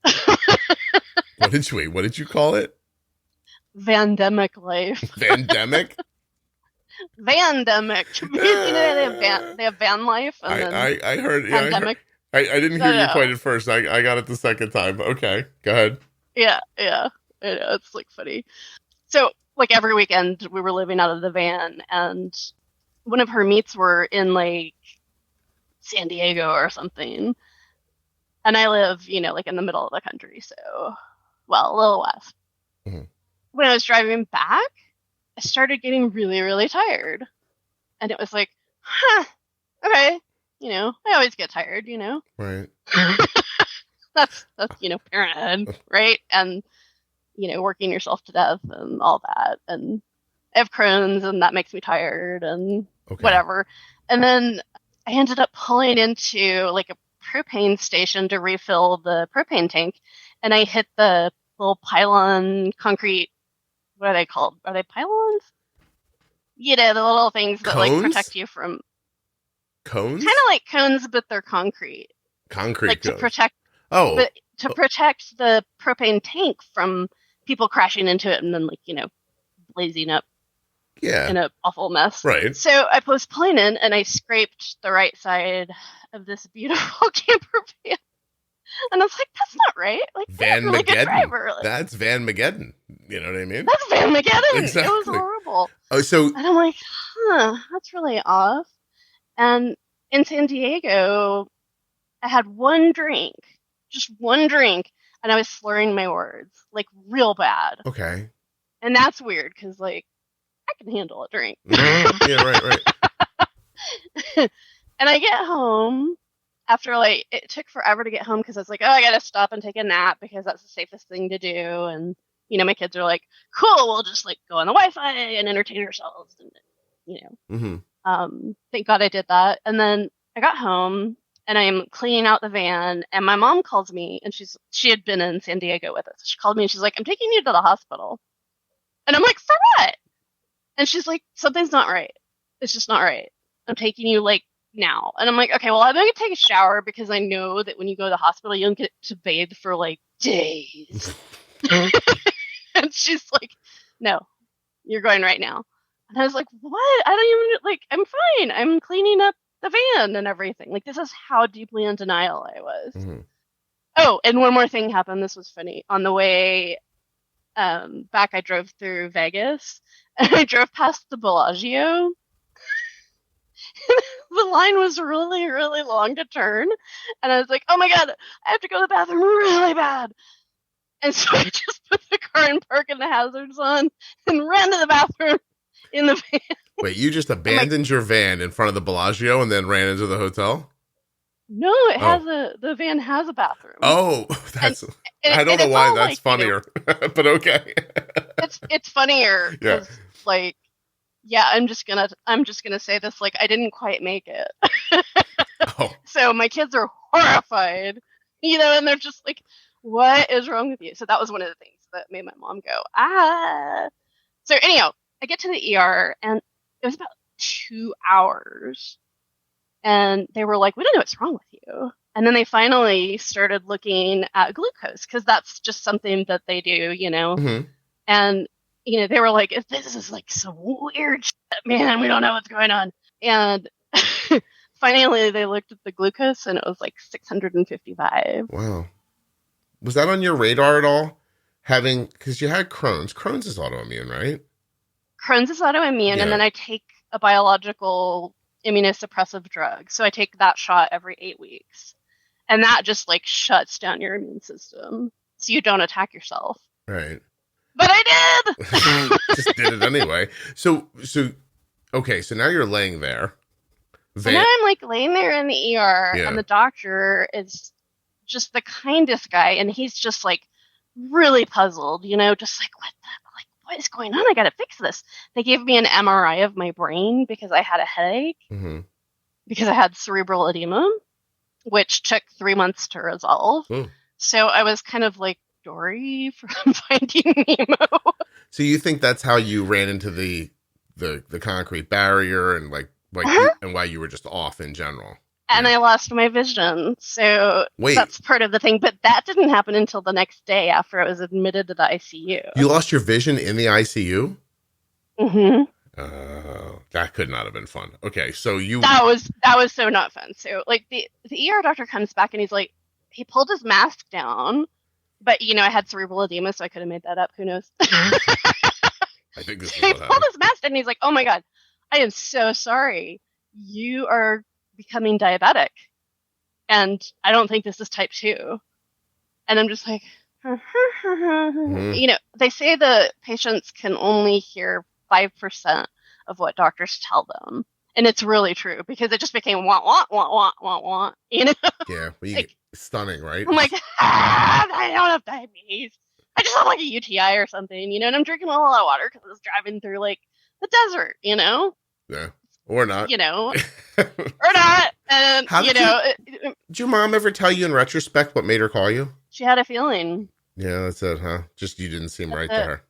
What did you call it? Vandemic Life. Vandemic? Vandemic. They have van life. And I heard. Yeah, pandemic. I didn't hear your point at first. I got it the second time. Okay, go ahead. Yeah. I know, it's like funny. So like every weekend we were living out of the van, and one of her meets were in like San Diego or something. And I live, like in the middle of the country, so, well, a little west. Mm-hmm. When I was driving back, I started getting really, really tired. And it was like, okay, I always get tired, Right. That's parenthood, right? And, working yourself to death and all that. And I have Crohn's, and that makes me tired and whatever. And then I ended up pulling into, like, a propane station to refill the propane tank, and I hit the little pylon concrete. What are they called? Are they pylons? The little things that cones? Like protect you from cones. Kind of like cones, but they're concrete. Concrete, like cones. To protect. Protect the propane tank from people crashing into it and then blazing up. Yeah. In an awful mess. Right. So I was pulling in and I scraped the right side of this beautiful camper van. And I was like, that's not right. Like, Van really Mageddon. Good driver. Like, that's Van Mageddon. You know what I mean? That's Van Mageddon. Exactly. It was horrible. Oh, so. And I'm like, that's really off. And in San Diego, I had just one drink, and I was slurring my words, like real bad. Okay. And that's weird because, like, I can handle a drink. Yeah, right. And I get home after, it took forever to get home because I was like, oh, I got to stop and take a nap because that's the safest thing to do. And, my kids are like, cool, we'll just, go on the Wi-Fi and entertain ourselves. And, thank God I did that. And then I got home and I'm cleaning out the van, and my mom calls me, and she had been in San Diego with us. She called me and she's like, I'm taking you to the hospital. And I'm like, for what? And she's like, something's not right. It's just not right. I'm taking you, now. And I'm like, okay, well, I'm going to take a shower because I know that when you go to the hospital, you don't get to bathe for, days. And she's like, no, you're going right now. And I was like, what? I don't even, I'm fine. I'm cleaning up the van and everything. This is how deeply in denial I was. Mm-hmm. Oh, and one more thing happened. This was funny. On the way back, I drove through Vegas, and I drove past the Bellagio. The line was really, really long to turn, and I was like, oh my God, I have to go to the bathroom really bad. And so I just put the car in park and the hazards on and ran to the bathroom in the van. Wait, you just abandoned your van in front of the Bellagio and then ran into the hotel? No, it has the van has a bathroom. Oh, I don't know why that's funnier, but okay. It's funnier because I'm just gonna say this, I didn't quite make it. So my kids are horrified, and they're just like, what is wrong with you? So that was one of the things that made my mom go, ah. So anyhow, I get to the ER, and it was about 2 hours. And they were like, we don't know what's wrong with you. And then they finally started looking at glucose, because that's just something that they do, Mm-hmm. And, they were like, this is some weird shit, man. We don't know what's going on. And finally they looked at the glucose, and it was 655. Wow. Was that on your radar at all? Because you had Crohn's. Crohn's is autoimmune, right? Crohn's is autoimmune, and then I take a biological immunosuppressive drug. So I take that shot every 8 weeks. And that just shuts down your immune system so you don't attack yourself. Right. But I did! Just did it anyway. So okay, so now you're laying there. So now I'm laying there in the ER, and the doctor is just the kindest guy. And he's just like really puzzled, just like, what is going on? I got to fix this. They gave me an MRI of my brain because I had a headache, because I had cerebral edema, which took 3 months to resolve. Mm. So I was kind of like Dory from Finding Nemo. So you think that's how you ran into the concrete barrier and and why you were just off in general? And I lost my vision. So that's part of the thing. But that didn't happen until the next day after I was admitted to the ICU. You lost your vision in the ICU? Mm-hmm. That could not have been fun. Okay, so That was so not fun. So like the ER doctor comes back and he's like, he pulled his mask down, but I had cerebral edema, so I could have made that up. Who knows? I think this is he pulled his mask down and he's like, "Oh my God, I am so sorry. You are becoming diabetic, and I don't think this is type 2." And I'm just like, they say the patients can only hear 5% of what doctors tell them. And it's really true because it just became want, want, want, want, want, want, Yeah, well, stunning, right? I'm like, I don't have diabetes. I just have like a UTI or something, and I'm drinking a lot of water because I was driving through like the desert, Yeah, or not. Or not. And, did your mom ever tell you in retrospect what made her call you? She had a feeling. Yeah, that's it, huh? Just you didn't seem right to her.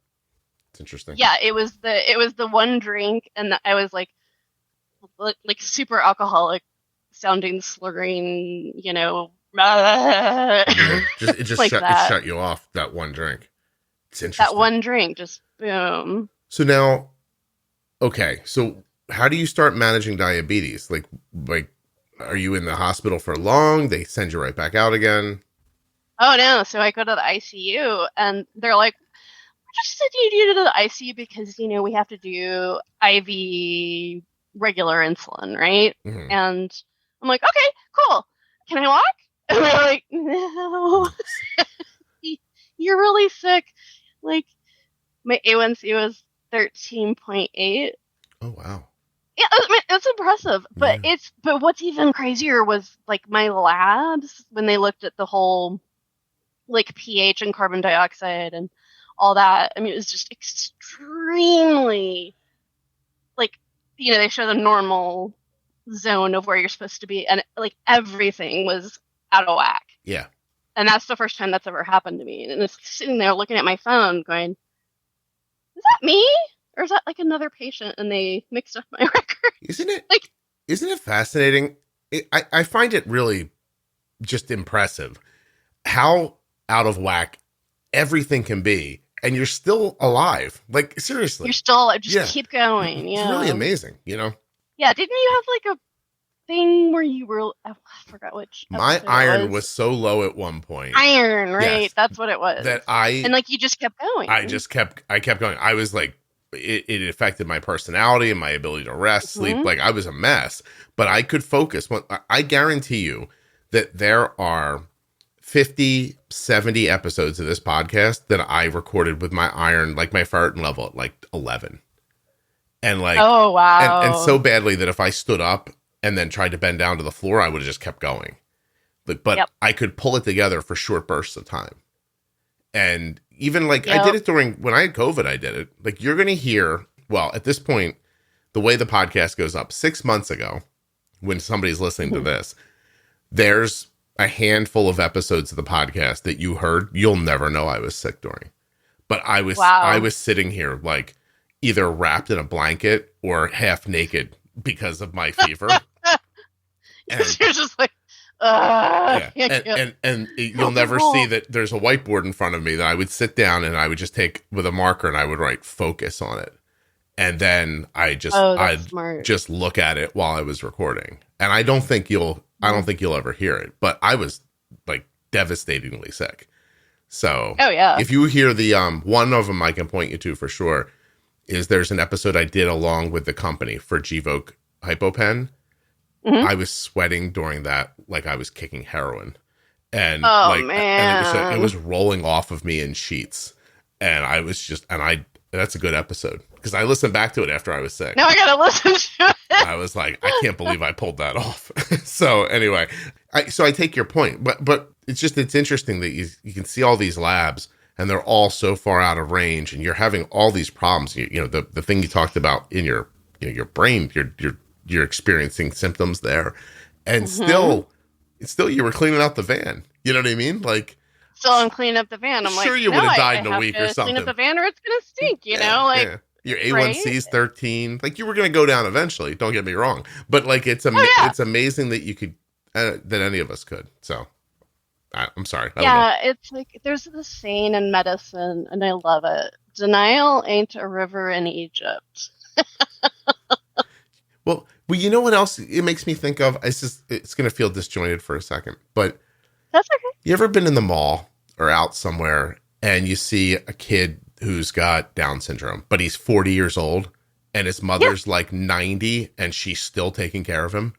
It's interesting. Yeah, it was the one drink, and I was like super alcoholic sounding, slurring, It just like it shut you off, that one drink. It's interesting. That one drink, just boom. So now, okay, so how do you start managing diabetes? Like, are you in the hospital for long? They send you right back out again? Oh no! So I go to the ICU, and they're like, "We're just sending you to the ICU because we have to do IV regular insulin, right?" Mm-hmm. And I'm like, "Okay, cool. Can I walk?" And they're like, "No, you're really sick." Like, my A1C was 13.8. Oh wow. Yeah, I mean, it's impressive, but but what's even crazier was like my labs when they looked at the whole like pH and carbon dioxide and all that. I mean, it was just extremely like they show the normal zone of where you're supposed to be, and like everything was out of whack. Yeah. And that's the first time that's ever happened to me. And it's sitting there looking at my phone, going, "Is that me? Or is that like another patient and they mixed up my record?" Isn't it fascinating? I find it really just impressive how out of whack everything can be, and you're still alive. Like, seriously. You're still alive. Just keep going. Yeah. It's really amazing, Yeah. Didn't you have like a thing where you were, I forgot which. My iron was so low at one point. Iron, right? Yes. That's what it was. And like you just kept going. I kept going. I was like, it affected my personality and my ability to rest, sleep. Like, I was a mess, but I could focus. I guarantee you that there are 50, 70 episodes of this podcast that I recorded with my iron, like my ferritin level at like 11. And like, oh, wow. And so badly that if I stood up and then tried to bend down to the floor, I would have just kept going. But I could pull it together for short bursts of time. And even like I did it when I had COVID, I did it. Like, you're going to hear, well, at this point, the way the podcast goes up 6 months ago, when somebody's listening to this, there's a handful of episodes of the podcast that you heard. You'll never know I was sick during. But I was sitting here like either wrapped in a blanket or half naked because of my fever. And you're just like, and you'll never see that there's a whiteboard in front of me that I would sit down and I would just take with a marker and I would write focus on it. And then I'd just look at it while I was recording. And I don't think you'll ever hear it, but I was like devastatingly sick. So if you hear the, one of them I can point you to for sure is there's an episode I did along with the company for Gvoke HypoPen. Mm-hmm. I was sweating during that like I was kicking heroin, and man, and it was rolling off of me in sheets, and I was just that's a good episode because I listened back to it after I was sick. Now I gotta listen to it. I was like, I can't believe I pulled that off. So anyway, So I take your point, but it's interesting that you can see all these labs and they're all so far out of range, and you're having all these problems. You know, the thing you talked about in your brain, you're experiencing symptoms there, and still you were cleaning out the van. You know what I mean? Like, so I'm cleaning up the van. I'm sure like, you would have died in a have week to or something. Clean up the van, or it's gonna stink. You know, like your A1C's 13. Like, you were gonna go down eventually. Don't get me wrong, but like it's amazing that you could that any of us could. So. I'm sorry. It's like there's this saying in medicine, and I love it. Denial ain't a river in Egypt. Well, you know what else it makes me think of? It's going to feel disjointed for a second, but that's okay. You ever been in the mall or out somewhere and you see a kid who's got Down syndrome, but he's 40 years old and his mother's like 90 and she's still taking care of him?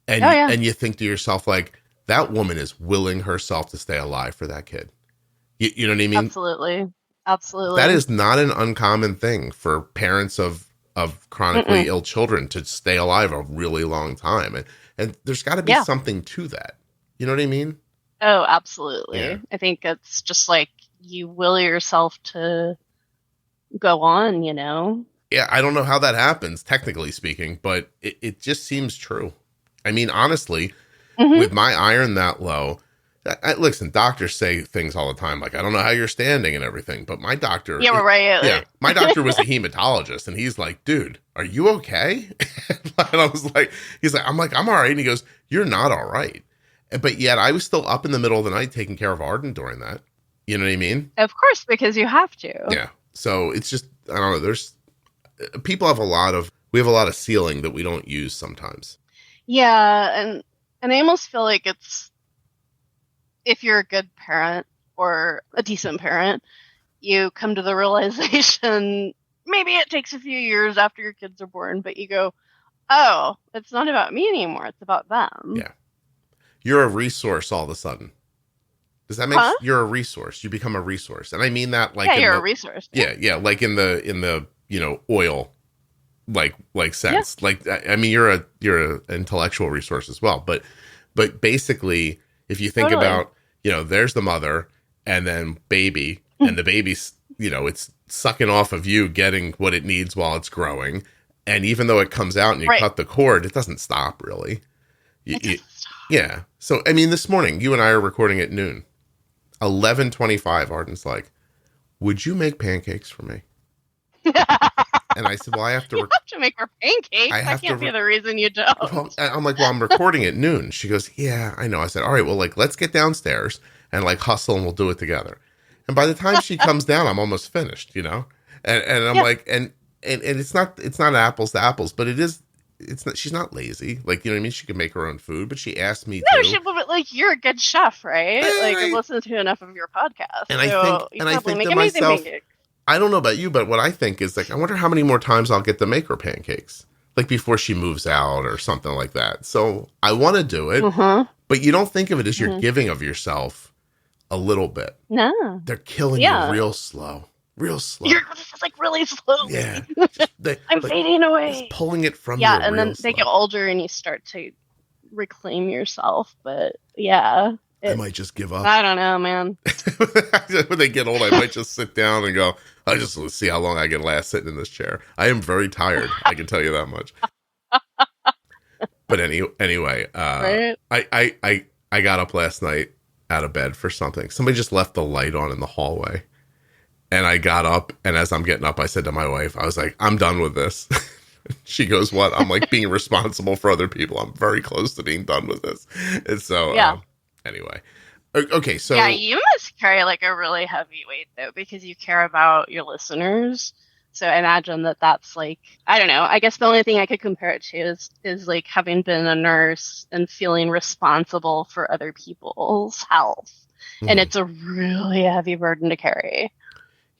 And and you think to yourself, like, that woman is willing herself to stay alive for that kid. You know what I mean? Absolutely. That is not an uncommon thing for parents of chronically ill children to stay alive a really long time. And there's got to be something to that. You know what I mean? Oh, absolutely. Yeah. I think it's just like you will yourself to go on, you know? Yeah, I don't know how that happens, technically speaking, but it just seems true. I mean, honestly... With my iron that low, listen, doctors say things all the time, like, I don't know how you're standing and everything, but my doctor... Yeah, right. Yeah, my doctor was a hematologist, and he's like, dude, are you okay? And I was like, I'm all right. And he goes, you're not all right. But yet I was still up in the middle of the night taking care of Arden during that. You know what I mean? Of course, because you have to. Yeah. So it's just, I don't know, we have a lot of ceiling that we don't use sometimes. Yeah, and I almost feel like it's, if you're a good parent or a decent parent, you come to the realization, maybe it takes a few years after your kids are born, but you go, oh, it's not about me anymore. It's about them. Yeah. You're a resource all of a sudden. Does that make sense? You're a resource. You become a resource. And I mean that like... Yeah, you're a resource. Yeah. Like in the, oil, like sense. Yeah. Like, I mean, you're an intellectual resource as well. But basically, if you think about, there's the mother and then baby, and the baby's, it's sucking off of you, getting what it needs while it's growing. And even though it comes out and you cut the cord, it doesn't stop really. Yeah. So, I mean, this morning, you and I are recording at noon. 11:25, Arden's like, would you make pancakes for me? And I said, well, I have to... You have to make her pancakes. That can't be the reason you don't. Well, I'm like, well, I'm recording at noon. She goes, yeah, I know. I said, all right, well, like, let's get downstairs and like hustle and we'll do it together. And by the time she comes down, I'm almost finished, And I'm like, and it's not apples to apples, but it's not, she's not lazy. Like, you know what I mean? She can make her own food, but she asked me to. But like, you're a good chef, right? I've listened to enough of your podcast. And I think to myself, I don't know about you, but what I think is, like, I wonder how many more times I'll get to make her pancakes, like before she moves out or something like that. So I want to do it, but you don't think of it as you're giving of yourself a little bit. No. They're killing you real slow. This is like really slow. Yeah. I'm fading away. Just pulling it from you. Yeah, and then they get older and you start to reclaim yourself. But yeah. I might just give up. I don't know, man. When they get old, I might just sit down and go, I just want to see how long I can last sitting in this chair. I am very tired. I can tell you that much. But anyway, right? I got up last night out of bed for something. Somebody just left the light on in the hallway. And I got up, and as I'm getting up, I said to my wife, I was like, I'm done with this. She goes, what? I'm like, being responsible for other people. I'm very close to being done with this. And so, anyway. Okay, so... Yeah, you must carry like a really heavy weight, though, because you care about your listeners. So I imagine that's like, I don't know. I guess the only thing I could compare it to is like having been a nurse and feeling responsible for other people's health. And it's a really heavy burden to carry.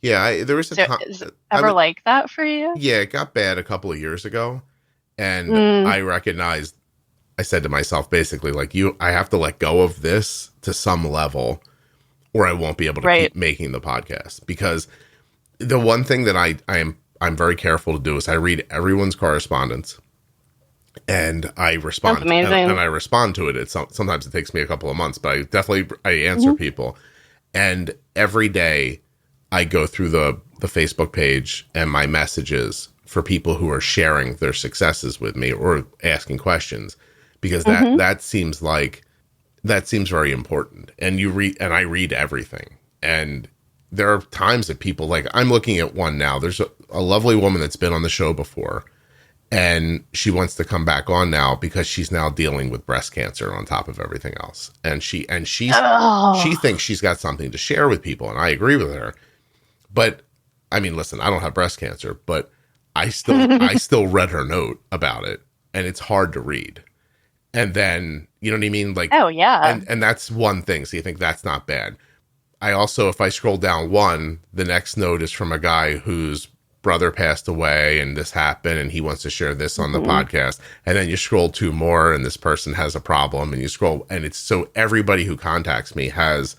Yeah, there was a time. Is it ever like that for you? Yeah, it got bad a couple of years ago. And I recognized, I said to myself, basically, like, I have to let go of this to some level, or I won't be able to keep making the podcast. Because the one thing that I'm very careful to do is I read everyone's correspondence. and I That's respond, amazing. and I respond to it. Sometimes it takes me a couple of months, but I answer people. And every day I go through the Facebook page and my messages for people who are sharing their successes with me or asking questions, because that seems very important. And I read everything. And there are times that people, like, I'm looking at one now. There's a lovely woman that's been on the show before, and she wants to come back on now because she's now dealing with breast cancer on top of everything else. And she thinks she's got something to share with people. And I agree with her. But I mean, listen, I don't have breast cancer, but I still read her note about it, and it's hard to read. And then, you know what I mean? Like, Oh, yeah. And that's one thing. So you think that's not bad. I also, if I scroll down one, the next note is from a guy whose brother passed away and this happened and he wants to share this on the podcast. And then you scroll two more and this person has a problem, and you scroll, and it's so everybody who contacts me has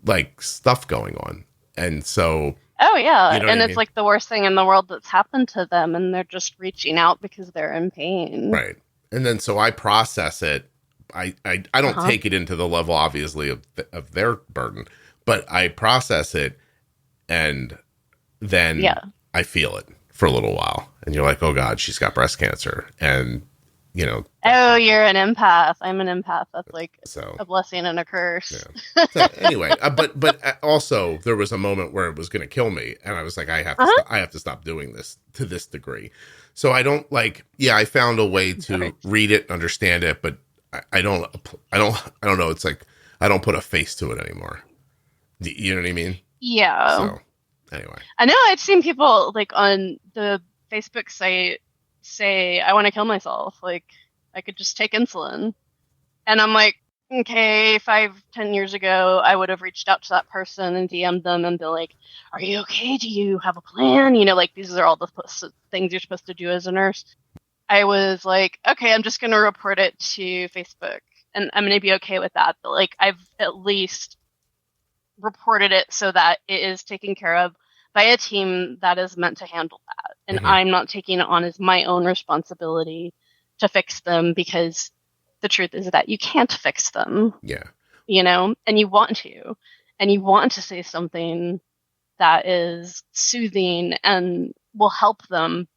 like stuff going on. And so, Oh, yeah. you know And what I it's mean? like the worst thing in the world that's happened to them, and they're just reaching out because they're in pain. Right. And then so I process it. I don't take it into the level, obviously, of their burden, but I process it, and then I feel it for a little while. And you're like, oh God, she's got breast cancer. And, you know. Oh, you're an empath. I'm an empath. That's like So, a blessing and a curse. yeah. So anyway, but also there was a moment where it was going to kill me. And I was like, I have to stop doing this to this degree. So I don't I found a way to read it, understand it, but I don't know. It's like, I don't put a face to it anymore. You know what I mean? Yeah. So anyway. I know I've seen people like on the Facebook site say, I want to kill myself. Like, I could just take insulin. And I'm like, okay, 5-10 years ago, I would have reached out to that person and DM'd them and be like, are you okay? Do you have a plan? You know, like, these are all the things you're supposed to do as a nurse. I was like, okay, I'm just going to report it to Facebook, and I'm going to be okay with that. But like, I've at least reported it so that it is taken care of by a team that is meant to handle that. And I'm not taking it on as my own responsibility to fix them, because the truth is that you can't fix them. Yeah. You know, and you want to say something that is soothing and will help them.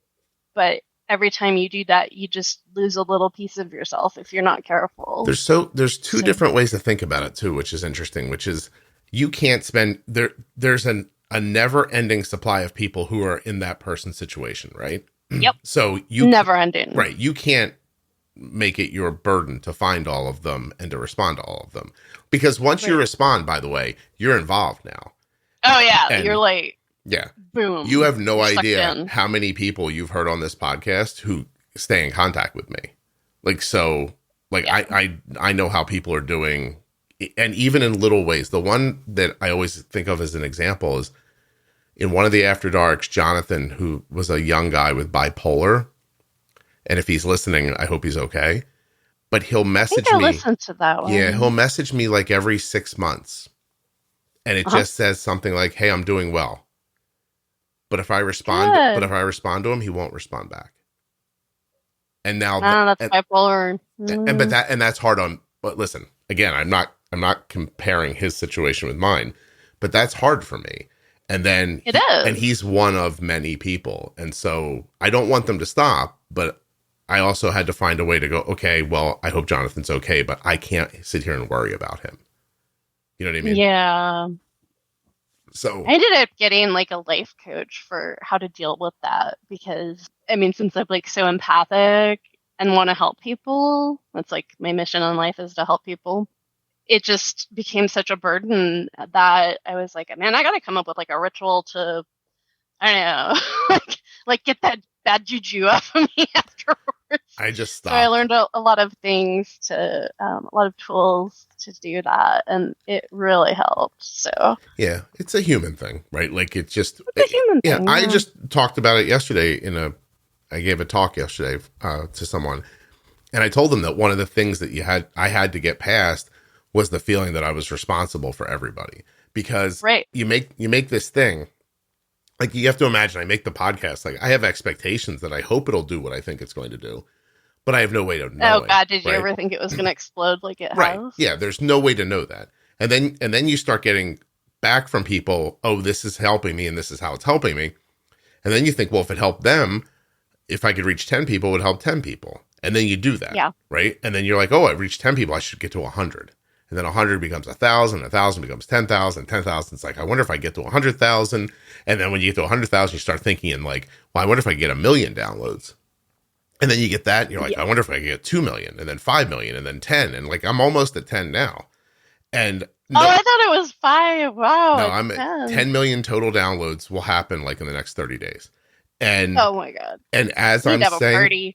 But every time you do that, you just lose a little piece of yourself if you're not careful. There's two different ways to think about it too, which is interesting, which is you can't spend there's a never ending supply of people who are in that person's situation, right? Yep. So you never ending. Right. You can't make it your burden to find all of them and to respond to all of them. Because once you respond, by the way, you're involved now. Oh yeah. And you're like, yeah. Boom. You have no You're idea how many people you've heard on this podcast who stay in contact with me. Like, so, like, yeah. I know how people are doing, and even in little ways. The one that I always think of as an example is in one of the After Darks, Jonathan, who was a young guy with bipolar, and if he's listening, I hope he's okay. But he'll message me. Listen to that one. Yeah, he'll message me like every 6 months, and it just says something like, "Hey, I'm doing well." But if I respond, to him, he won't respond back. And now that's bipolar. And that's hard on. But listen, again, I'm not comparing his situation with mine, but that's hard for me. And then it is. And he's one of many people, and so I don't want them to stop, but I also had to find a way to go, okay, well, I hope Jonathan's okay, but I can't sit here and worry about him. You know what I mean? Yeah. So I ended up getting like a life coach for how to deal with that, because I mean, since I'm like so empathic and want to help people, that's like my mission in life is to help people. It just became such a burden that I was like, man, I got to come up with like a ritual to, I don't know, like get that bad juju off of me afterwards. I just stopped. So I learned a lot of things a lot of tools to do that, and it really helped. So yeah, it's a human thing, right? Like it's a human thing. Yeah, I just talked about it yesterday I gave a talk yesterday to someone, and I told them that one of the things that I had to get past was the feeling that I was responsible for everybody, because you make this thing. Like, you have to imagine, I make the podcast, like, I have expectations that I hope it'll do what I think it's going to do. but I have no way of knowing. Oh God, did you right? ever think it was going to explode like it Right. has? Yeah, there's no way to know that. And then you start getting back from people, oh, this is helping me and this is how it's helping me. And then you think, well, if it helped them, if I could reach 10 people, it would help 10 people. And then you do that. Yeah. Right. And then you're like, oh, I reached 10 people. I should get to 100. And then 100 becomes 1,000. 1,000 becomes 10,000. 10,000. It's like, I wonder if I get to 100,000. And then when you get to 100,000, you start thinking in like, well, I wonder if I get 1 million downloads. And then you get that and you're like, I wonder if I can get 2 million and then 5 million and then 10. And like, I'm almost at 10 now. And no, I thought it was 5. Wow. No, I'm at 10 million total downloads will happen like in the next 30 days. And oh my God. And as We'd I'm have saying,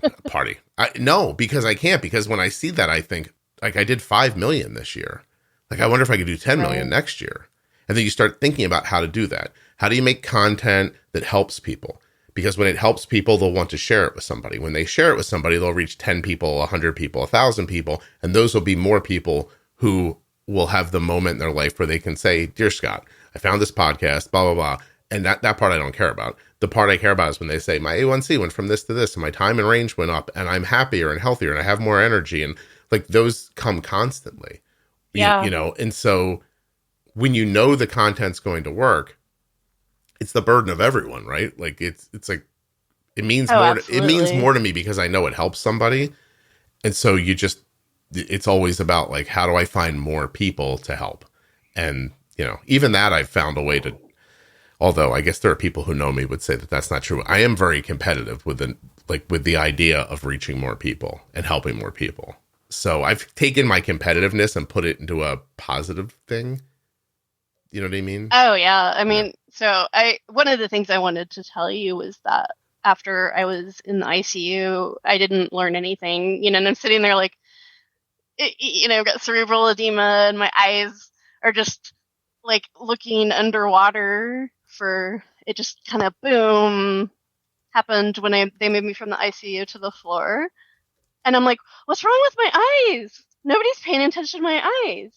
a party. No, because I can't, because when I see that, I think like I did 5 million this year. Like, I wonder if I could do 10 million next year. And then you start thinking about how to do that. How do you make content that helps people? Because when it helps people, they'll want to share it with somebody. When they share it with somebody, they'll reach 10 people, 100 people, 1,000 people. And those will be more people who will have the moment in their life where they can say, dear Scott, I found this podcast, blah, blah, blah. And that part I don't care about. The part I care about is when they say my A1C went from this to this and my time and range went up and I'm happier and healthier and I have more energy. And like those come constantly, yeah. you know? And so when you know the content's going to work, it's the burden of everyone, right? Like it's like, it means more, it means more to me because I know it helps somebody. And so it's always about like, how do I find more people to help? And, you know, even that I've found a way to, although I guess there are people who know me would say that that's not true. I am very competitive with the idea of reaching more people and helping more people. So I've taken my competitiveness and put it into a positive thing. You know what I mean? Oh yeah. I mean, so one of the things I wanted to tell you was that after I was in the ICU, I didn't learn anything, you know, and I'm sitting there like, you know, got cerebral edema and my eyes are just like looking underwater for it, just kind of boom happened when they moved me from the ICU to the floor. And I'm like, what's wrong with my eyes? Nobody's paying attention to my eyes.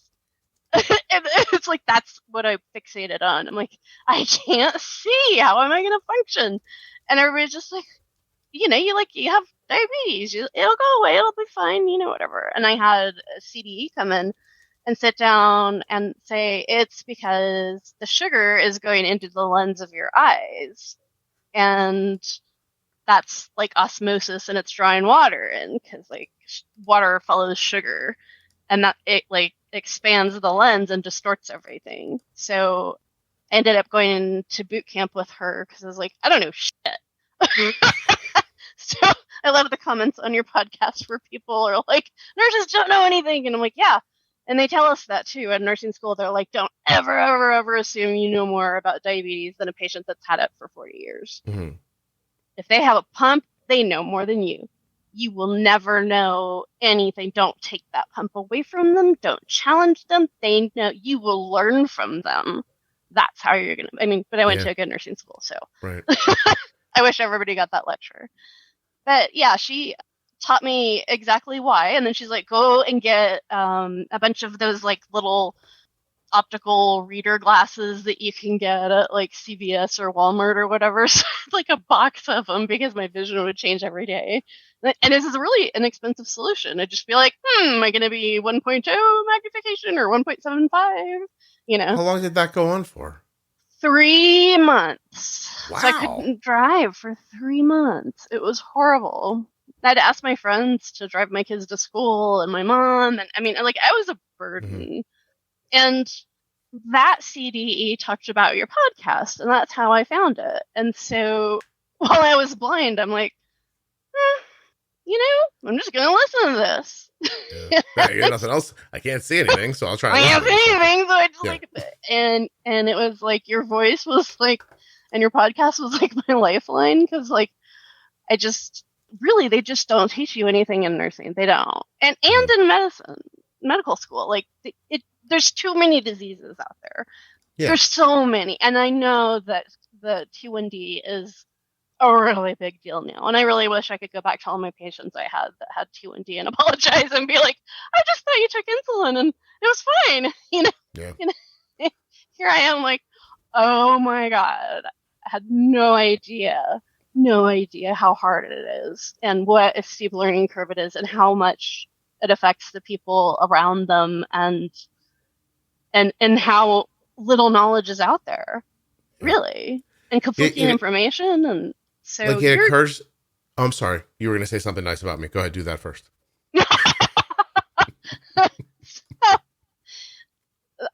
And it's like, that's what I fixated on. I'm like, I can't see. How am I going to function? And everybody's just like, you know, you have diabetes. It'll go away. It'll be fine. You know, whatever. And I had a CDE come in and sit down and say, it's because the sugar is going into the lens of your eyes. And that's like osmosis and it's drawing water in because like water follows sugar. And that it like expands the lens and distorts everything. So I ended up going to boot camp with her because I was like, I don't know shit. So I love the comments on your podcast where people are like, nurses don't know anything. And I'm like, yeah. And they tell us that too at nursing school. They're like, don't ever, ever, ever assume you know more about diabetes than a patient that's had it for 40 years. Mm-hmm. If they have a pump, they know more than you. You will never know anything. Don't take that pump away from them. Don't challenge them. They know. You will learn from them. That's how you're going to, I mean, but I went to a good nursing school, so. Right. I wish everybody got that lecture. But yeah, she taught me exactly why. And then she's like, go and get a bunch of those like little optical reader glasses that you can get at like CVS or Walmart or whatever. So like a box of them because my vision would change every day. And this is a really inexpensive solution. I'd just be like, am I going to be 1.2 magnification or 1.75? You know. How long did that go on for? 3 months. Wow. So I couldn't drive for 3 months. It was horrible. I had to ask my friends to drive my kids to school and my mom. And I mean, like, I was a burden. Mm-hmm. And that CDE talked about your podcast, and that's how I found it. And so while I was blind, I'm like, you know, I'm just going to listen to this. Yeah. I got nothing else. I can't see anything, so I'll try. I can't see anything, so I just like it. And it was like your voice was like, and your podcast was like my lifeline because like I just really they just don't teach you anything in nursing. They don't, and in medical school, like there's too many diseases out there. Yeah. There's so many, and I know that the T1D is a really big deal now. And I really wish I could go back to all my patients I had that had T1D and apologize and be like, I just thought you took insulin and it was fine. You know, here I am like, oh my God, I had no idea no idea how hard it is and what a steep learning curve it is and how much it affects the people around them and how little knowledge is out there, really, and conflicting information. And so like it occurs. Oh, I'm sorry. You were going to say something nice about me. Go ahead. Do that first.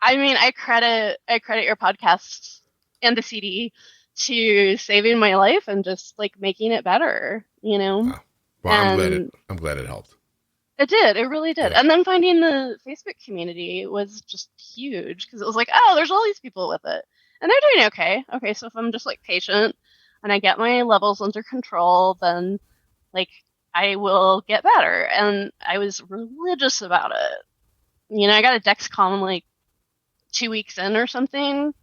I mean, I credit your podcast and the CD to saving my life and just like making it better, you know? Wow. Well, I'm glad it helped. It did. It really did. Yeah. And then finding the Facebook community was just huge because it was like, oh, there's all these people with it and they're doing okay. Okay. So if I'm just like patient and I get my levels under control, then like I will get better. And I was religious about it. You know, I got a Dexcom like 2 weeks in or something,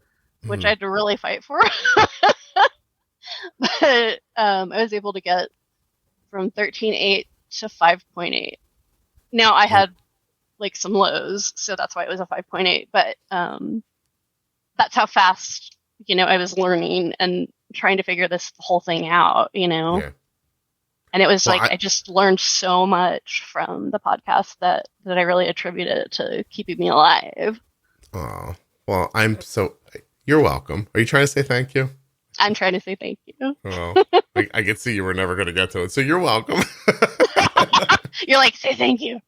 which I had to really fight for. But I was able to get from 13.8 to 5.8. Now I had like some lows, so that's why it was a 5.8. But that's how fast, you know, I was learning and trying to figure this whole thing out, you know. Yeah. And it was I just learned so much from the podcast that I really attribute it to keeping me alive. Oh, well, you're welcome. Are you trying to say thank you? I'm trying to say thank you. Oh, I could see you were never going to get to it. So you're welcome. You're like, say thank you.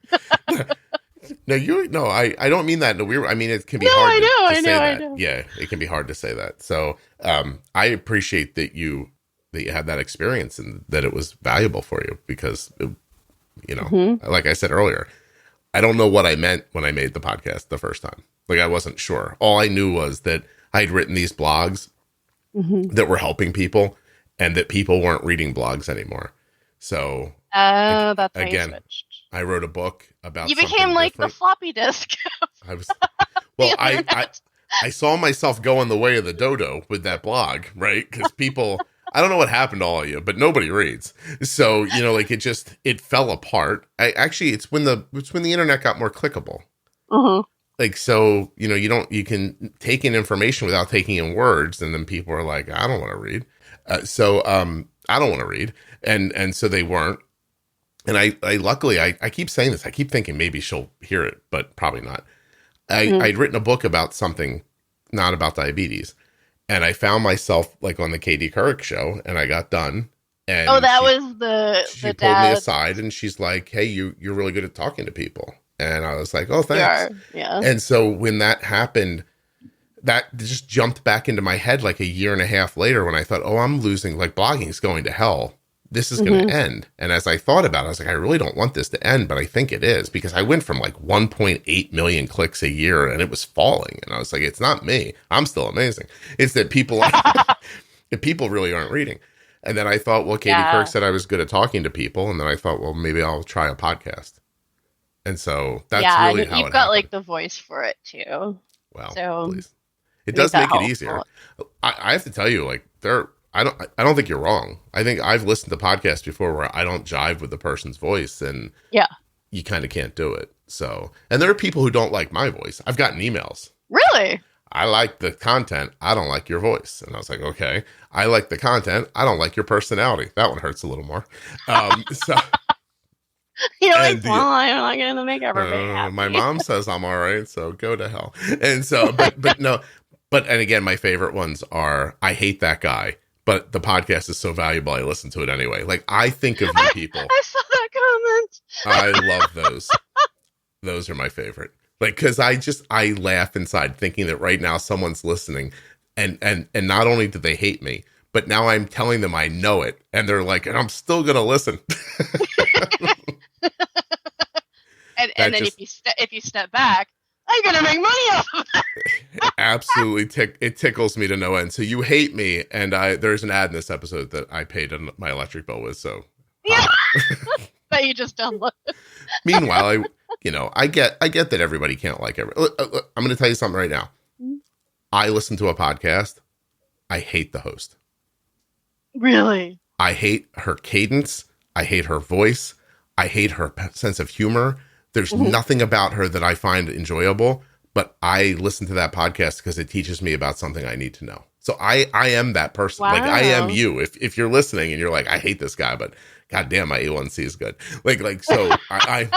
No, I don't mean that in a weird. I mean, it can be hard to say that. I know. Yeah, it can be hard to say that. So I appreciate that you had that experience and that it was valuable for you because, like I said earlier, I don't know what I meant when I made the podcast the first time. Like I wasn't sure. All I knew was that I had written these blogs that were helping people and that people weren't reading blogs anymore. So that's again, I wrote a book about. You became like different. The floppy disk. I was well. I saw myself going the way of the dodo with that blog, right? Because people, I don't know what happened to all of you, but nobody reads. So like it fell apart. It's when the internet got more clickable. Like so, you can take in information without taking in words, and then people are like, I don't want to read. So I don't want to read, and so they weren't. And I luckily, I keep saying this. I keep thinking maybe she'll hear it, but probably not. I'd written a book about something, not about diabetes. And I found myself like on the Katie Couric show and I got done. And she pulled me aside and she's like, hey, you're really good at talking to people. And I was like, oh, thanks. Yeah. And so when that happened, that just jumped back into my head like a year and a half later when I thought, oh, I'm losing, like blogging is going to hell. This is going to end. And as I thought about it, I was like, I really don't want this to end, but I think it is because I went from like 1.8 million clicks a year and it was falling. And I was like, it's not me. I'm still amazing. It's that people, that people really aren't reading. And then I thought, well, Katie Couric said I was good at talking to people. And then I thought, well, maybe I'll try a podcast. And so that's really how you've got like the voice for it too. Well, so please. It does make it easier. I have to tell you, like I don't think you're wrong. I think I've listened to podcasts before where I don't jive with the person's voice and you kind of can't do it. So, and there are people who don't like my voice. I've gotten emails. Really? I like the content. I don't like your voice. And I was like, okay, I like the content. I don't like your personality. That one hurts a little more. So you're like, well, I'm not going to make everybody happy. My mom says I'm all right. So go to hell. And so, but no, and again, my favorite ones are, I hate that guy. But the podcast is so valuable, I listen to it anyway. Like, I think of you people. I saw that comment. I love those. Those are my favorite. Like, because I laugh inside thinking that right now someone's listening. And not only do they hate me, but now I'm telling them I know it. And they're like, and I'm still going to listen. and then if you step back, I'm going to make money off of that. Absolutely. It tickles me to no end. So you hate me. And there's an ad in this episode that I paid my electric bill with. So yeah, that you just download. Meanwhile, I get that everybody can't like it. I'm going to tell you something right now. I listen to a podcast. I hate the host. Really? I hate her cadence. I hate her voice. I hate her sense of humor. There's nothing about her that I find enjoyable, but I listen to that podcast because it teaches me about something I need to know. So I am that person. Wow. Like I am you. If you're listening and you're like, I hate this guy, but goddamn, my A1C is good. So I'm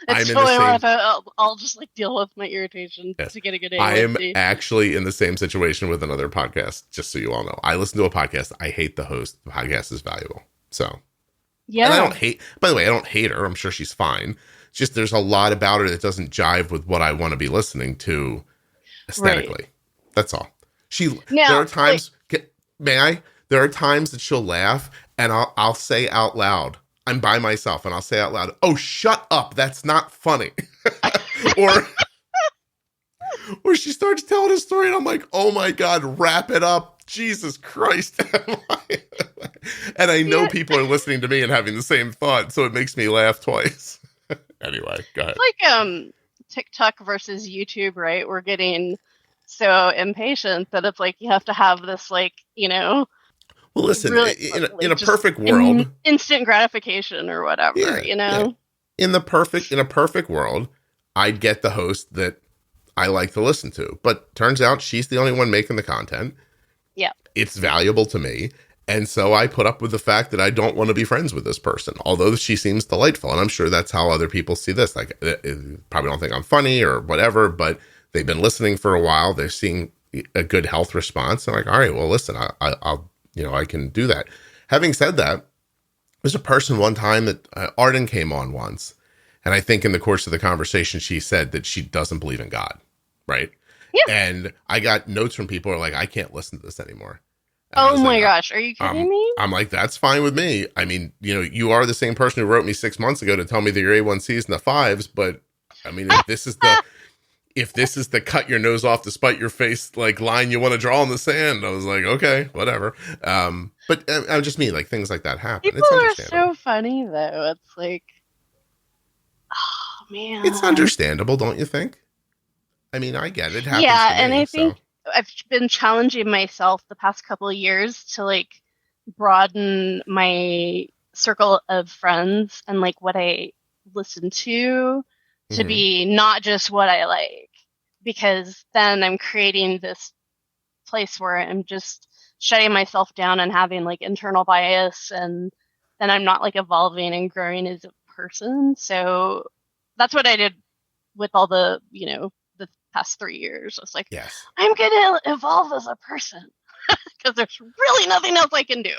it's in totally the same. worth it. I'll just like deal with my irritation to get a good A1C. I am actually in the same situation with another podcast. Just so you all know, I listen to a podcast. I hate the host. The podcast is valuable. So yeah, and I don't hate. By the way, I don't hate her. I'm sure she's fine. It's just there's a lot about her that doesn't jive with what I want to be listening to aesthetically. Right. That's all. There are times. May I? There are times that she'll laugh, and I'll say out loud. I'm by myself, and I'll say out loud, "Oh, shut up! That's not funny." or she starts telling a story, and I'm like, "Oh my god, wrap it up! Jesus Christ!" And I know people are listening to me and having the same thought, so it makes me laugh twice. Anyway, go ahead. It's like TikTok versus YouTube, right? We're getting so impatient that it's like you have to have this, like, Well, listen, really, in a perfect world, instant gratification or whatever, Yeah. In a perfect world, I'd get the host that I like to listen to. But turns out she's the only one making the content. Yeah. It's valuable to me. And so I put up with the fact that I don't want to be friends with this person, although she seems delightful. And I'm sure that's how other people see this. Like, probably don't think I'm funny or whatever, but they've been listening for a while. They're seeing a good health response. I'm like, all right, well, listen, I'll I can do that. Having said that, there's a person one time that Arden came on once. And I think in the course of the conversation, she said that she doesn't believe in God. Right. Yeah. And I got notes from people who are like, I can't listen to this anymore. Oh my gosh. Are you kidding me? I'm like, that's fine with me. I mean, you are the same person who wrote me 6 months ago to tell me that your A1C is in the 5s. But I mean, if this is the cut your nose off to spite your face, like line you want to draw in the sand, I was like, okay, whatever. But I just mean like things like that happen. People are so funny though. It's like, oh man, it's understandable, don't you think? I mean, I get it. Happens yeah, to me, and I think I've been challenging myself the past couple of years to like broaden my circle of friends and like what I listen to be not just what I like, because then I'm creating this place where I'm just shutting myself down and having like internal bias, and then I'm not like evolving and growing as a person. So that's what I did with all the, the past 3 years. I was like, yes, I'm going to evolve as a person because there's really nothing else I can do.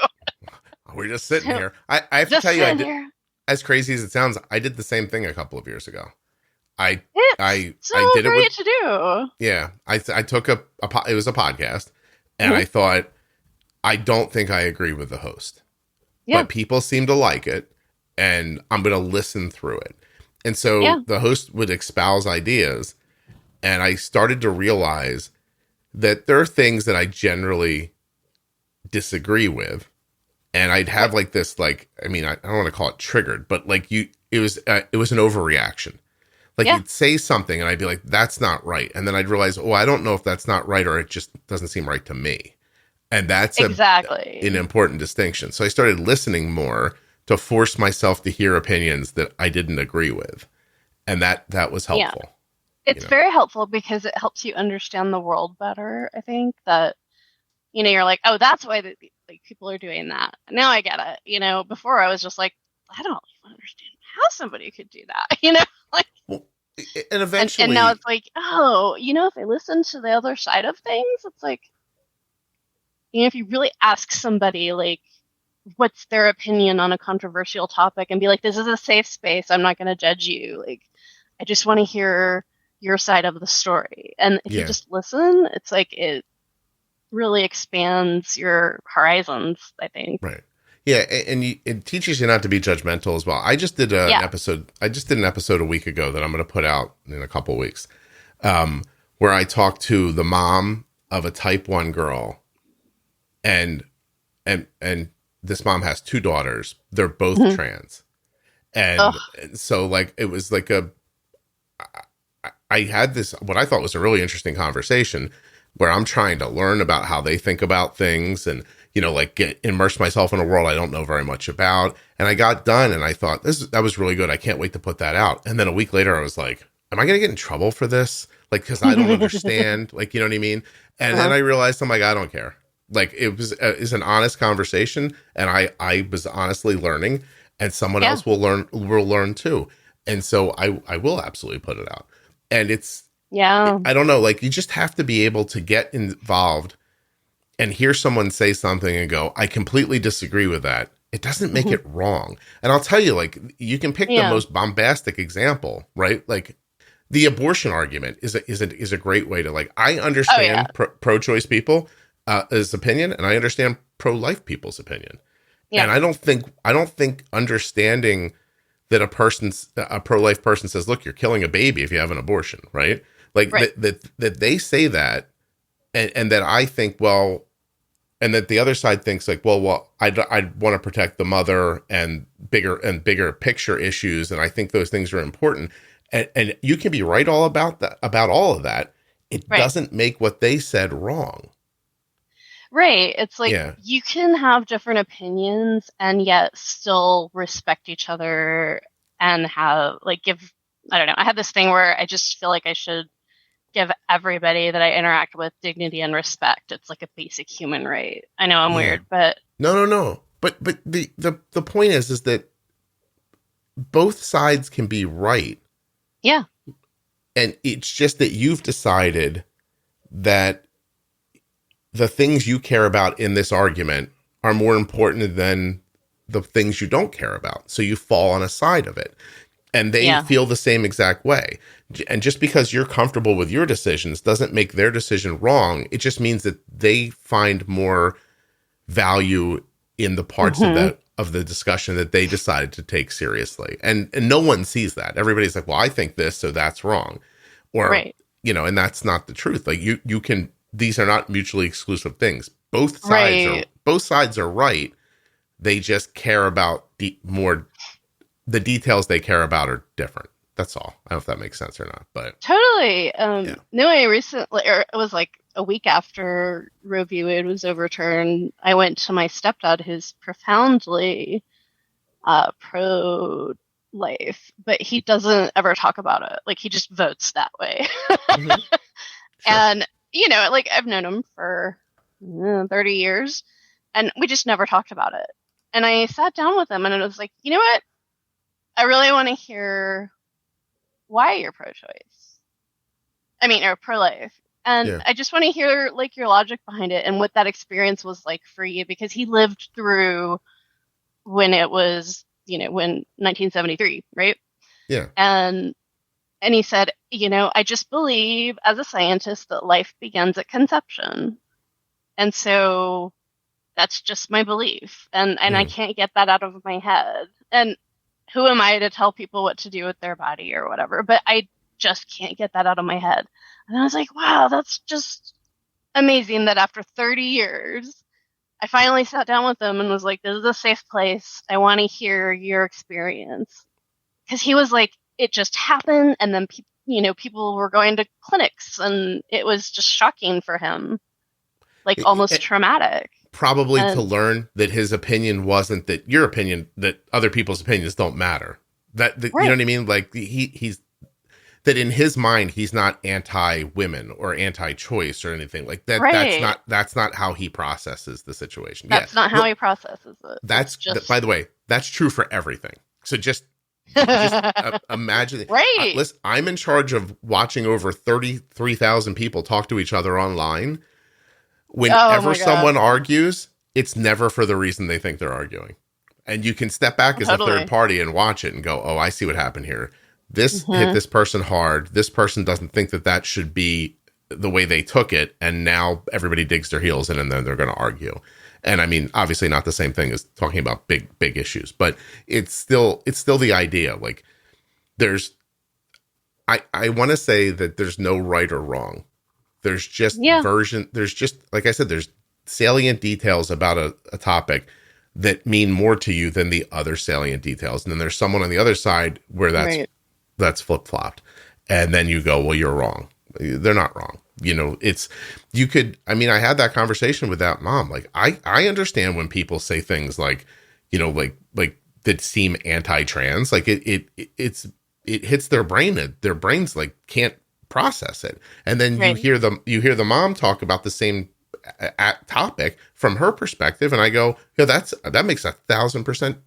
We're just sitting here. I have to tell you, as crazy as it sounds, I did the same thing a couple of years ago. I did it great to do. Yeah, I took it was a podcast, and I thought, I don't think I agree with the host, but people seem to like it, and I'm going to listen through it. And so the host would espouse ideas, and I started to realize that there are things that I generally disagree with, and I'd have like this, like, I mean, I don't want to call it triggered, but like it was an overreaction. Like you'd say something and I'd be like, that's not right. And then I'd realize, oh, I don't know if that's not right, or it just doesn't seem right to me. And that's an important distinction. So I started listening more to force myself to hear opinions that I didn't agree with. And that was helpful. Yeah. It's very helpful because it helps you understand the world better. I think that, you're like, oh, that's why like people are doing that. Now I get it. Before I was just like, I don't even understand how somebody could do that, like. Well, and eventually, and now it's like, oh, if I listen to the other side of things, it's like, if you really ask somebody like, what's their opinion on a controversial topic, and be like, this is a safe space, I'm not going to judge you. Like, I just want to hear your side of the story. And if you just listen, it's like it really expands your horizons, I think. Right. Yeah, and it teaches you not to be judgmental as well. I just did an episode. I just did an episode a week ago that I'm going to put out in a couple of weeks, where I talked to the mom of a type 1 girl, and this mom has 2 daughters. They're both trans, and so like it was like I had this what I thought was a really interesting conversation where I'm trying to learn about how they think about things and. Like immerse myself in a world I don't know very much about. And I got done and I thought that was really good. I can't wait to put that out. And then a week later I was like, am I going to get in trouble for this? Like, because I don't understand, like, you know what I mean? And then I realized, I'm like, I don't care. Like, it's an honest conversation, and I was honestly learning, and someone else will learn too. And so I will absolutely put it out. And I don't know, like, you just have to be able to get involved and hear someone say something and go, I completely disagree with that. It doesn't make it wrong. And I'll tell you, like, you can pick the most bombastic example, right? Like, the abortion argument is a great way to, like, I understand pro-choice people opinion, and I understand pro-life people's opinion. Yeah. And I don't think understanding that a pro-life person says, look, you're killing a baby if you have an abortion, right? Like that they say that, and that I think, well, and that the other side thinks like, well, I want to protect the mother and bigger picture issues, and I think those things are important. And you can be right all about that, about all of that. It doesn't make what they said wrong. Right. It's like you can have different opinions and yet still respect each other and have I don't know. I have this thing where I just feel like I should give everybody that I interact with dignity and respect. It's like a basic human right. I know I'm weird, but no. But the point is that both sides can be right. Yeah. And it's just that you've decided that the things you care about in this argument are more important than the things you don't care about. So you fall on a side of it. And they feel the same exact way. And just because you're comfortable with your decisions doesn't make their decision wrong. It just means that they find more value in the parts of the discussion that they decided to take seriously. And no one sees that. Everybody's like, well, I think this, so that's wrong. Or, and that's not the truth. Like you can, these are not mutually exclusive things. Both sides are right. They just care about the details they care about are different. That's all. I don't know if that makes sense or not, but totally. No, I recently, or it was like a week after Roe v. Wade was overturned, I went to my stepdad, who's profoundly pro-life, but he doesn't ever talk about it. Like, he just votes that way. Sure. And, like, I've known him for 30 years, and we just never talked about it. And I sat down with him, and I was like, you know what? I really want to hear why you're pro-choice. Or pro-life. And I just want to hear, like, your logic behind it and what that experience was like for you, because he lived through when it was, when 1973, right? Yeah. And he said, I just believe as a scientist that life begins at conception. And so that's just my belief. And I can't get that out of my head. And who am I to tell people what to do with their body or whatever? But I just can't get that out of my head. And I was like, wow, that's just amazing that after 30 years, I finally sat down with him and was like, this is a safe place. I want to hear your experience. Because he was like, it just happened. And then, people were going to clinics, and it was just shocking for him, like almost traumatic. Probably to learn that his opinion wasn't that your opinion, that other people's opinions don't matter. You know what I mean? Like he's that in his mind, he's not anti-women or anti-choice or anything like that. Right. That's not how he processes the situation. That's not how he processes it. That's by the way, that's true for everything. So just imagine. Right. Listen, I'm in charge of watching over 33,000 people talk to each other online. Whenever someone argues, it's never for the reason they think they're arguing. And you can step back as a third party and watch it and go, oh, I see what happened here. This hit this person hard. This person doesn't think that should be the way they took it. And now everybody digs their heels in, and then they're going to argue. And obviously not the same thing as talking about big issues, but it's still the idea. Like I want to say that there's no right or wrong. There's just there's just, like I said, there's salient details about a topic that mean more to you than the other salient details. And then there's someone on the other side where that's flip-flopped. And then you go, well, you're wrong. They're not wrong. I had that conversation with that mom. Like, I understand when people say things like, like that seem anti-trans. Like it's it hits their brain. Their brains like can't process it. And then you hear the mom talk about the same topic from her perspective. And I go, yeah, that makes 1,000%.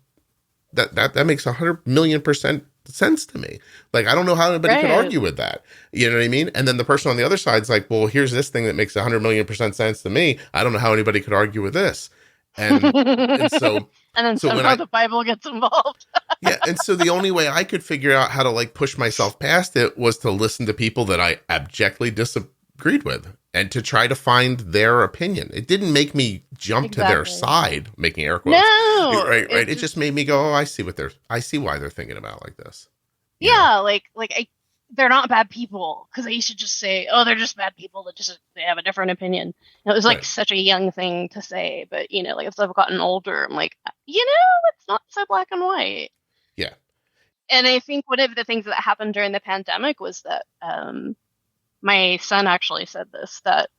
That makes 100,000,000% sense to me. Like, I don't know how anybody could argue with that. You know what I mean? And then the person on the other side's like, well, here's this thing that makes 100,000,000% sense to me. I don't know how anybody could argue with this. And so and then somehow the Bible gets involved. Yeah. And so the only way I could figure out how to like push myself past it was to listen to people that I abjectly disagreed with and to try to find their opinion. It didn't make me jump to their side, making air quotes. No, right. It just made me go, oh, I see why they're thinking about it like this. Yeah. Like they're not bad people, because I used to just say, oh, they're just bad people that they have a different opinion. And it was like such a young thing to say, but like as I've gotten older, I'm like, it's not so black and white. Yeah. And I think one of the things that happened during the pandemic was that my son actually said this, that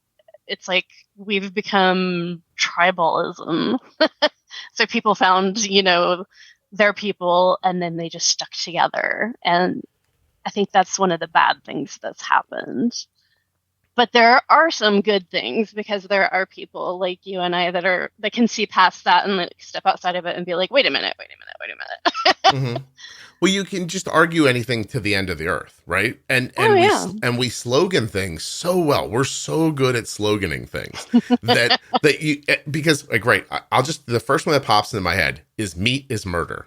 it's like we've become tribalism. So people found, their people, and then they just stuck together. And I think that's one of the bad things that's happened. But there are some good things, because there are people like you and I that can see past that and like step outside of it and be like, wait a minute. Mm-hmm. Well, you can just argue anything to the end of the earth, right? And we slogan things so well. We're so good at sloganing things that you, because like, right, the first one that pops into my head is meat is murder.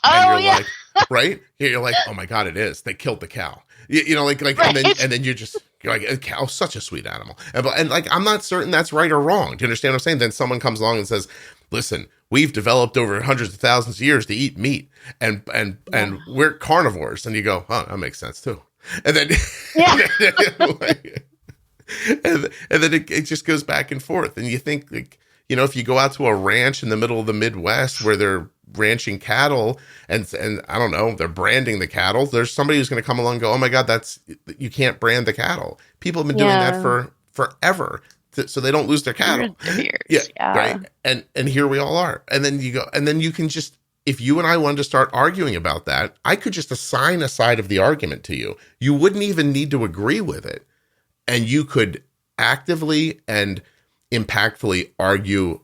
And you're like, right? You're like, oh my God, it is. They killed the cow. And then you're like, a cow's such a sweet animal. And like, I'm not certain that's right or wrong. Do you understand what I'm saying? Then someone comes along and says, listen, we've developed over hundreds of thousands of years to eat meat, and we're carnivores. And you go, oh, that makes sense too. And then, and then it just goes back and forth. And you think, like, if you go out to a ranch in the middle of the Midwest where they're ranching cattle and I don't know, they're branding the cattle, there's somebody who's going to come along and go, oh my God, you can't brand the cattle. People have been doing that for forever, so they don't lose their cattle. Right. And here we all are. And then you go, and then you can just, if you and I wanted to start arguing about that, I could just assign a side of the argument to you. You wouldn't even need to agree with it. And you could actively and impactfully argue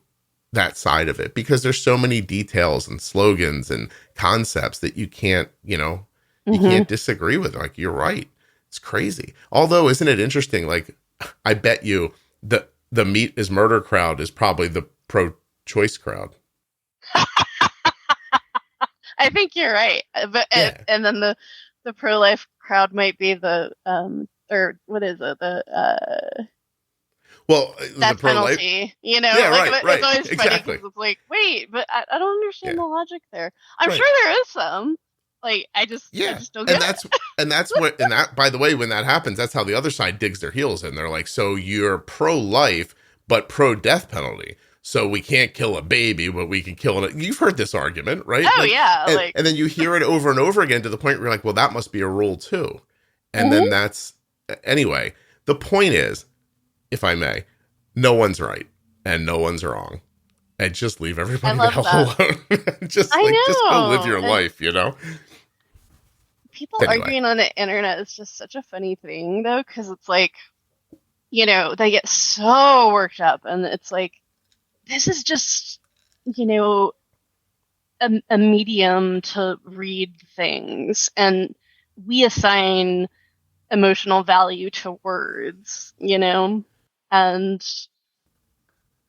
that side of it, because there's so many details and slogans and concepts that you can't, you can't disagree with. Like, you're right. It's crazy. Although, isn't it interesting? Like, I bet you the meat is murder crowd is probably the pro-choice crowd. I think you're right. But and then the pro-life crowd might be the or what is it? Well, that the pro-life penalty, right. It's always Exactly. funny, 'cause it's like, wait, but I don't understand the logic there. I'm sure there is some. Like, I just don't get it. And that, by the way, when that happens, that's how the other side digs their heels in. They're like, so you're pro-life, but pro-death penalty. So we can't kill a baby, but we can kill it. You've heard this argument, right? Oh, yeah. And then you hear it over and over again to the point where you're like, well, that must be a rule too. And then anyway, the point is, if I may, no one's right and no one's wrong. And just leave everybody the hell alone. just go live your life, People arguing on the internet is just such a funny thing, though, because it's like, they get so worked up, and it's like, this is just, a medium to read things, and we assign emotional value to words, and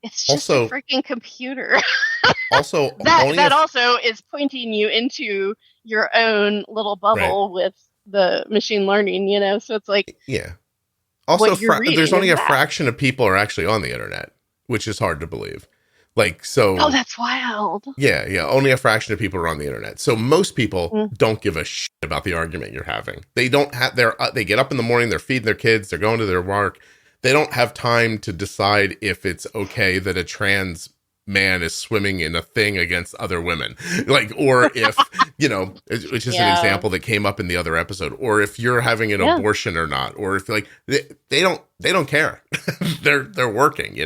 it's just a freaking computer. Also, that also is pointing you into your own little bubble with the machine learning, so it's like, also there's only a fraction of people are actually on the internet, which is hard to believe. Like, so oh, that's wild. Only a fraction of people are on the internet, so most people don't give a shit about the argument you're having. They don't have they get up in the morning, they're feeding their kids, they're going to their work. They don't have time to decide if it's okay that a trans man is swimming in a thing against other women, like, or if, which is an example that came up in the other episode, or if you're having an abortion or not, or if like, they don't care. they're working,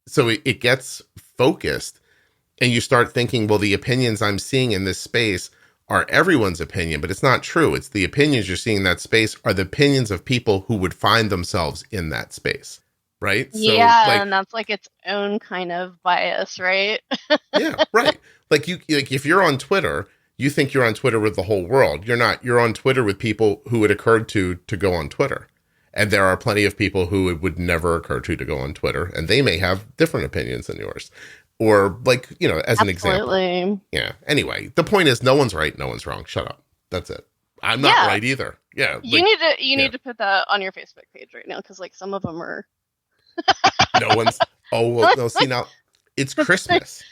so it gets focused, and you start thinking, well, the opinions I'm seeing in this space are everyone's opinion, but it's not true. It's the opinions you're seeing in that space are the opinions of people who would find themselves in that space, right? Yeah, So like, and that's like its own kind of bias, right? yeah, right. Like if you're on Twitter, you think you're on Twitter with the whole world. You're not. You're on Twitter with people who it occurred to go on Twitter. And there are plenty of people who it would never occur to go on Twitter, and they may have different opinions than yours. Or like, as an example. Yeah. Anyway, the point is no one's right, no one's wrong. Shut up. That's it. I'm not right either. Yeah. You need to put that on your Facebook page right now, because like some of them are no one's no, see now it's Christmas.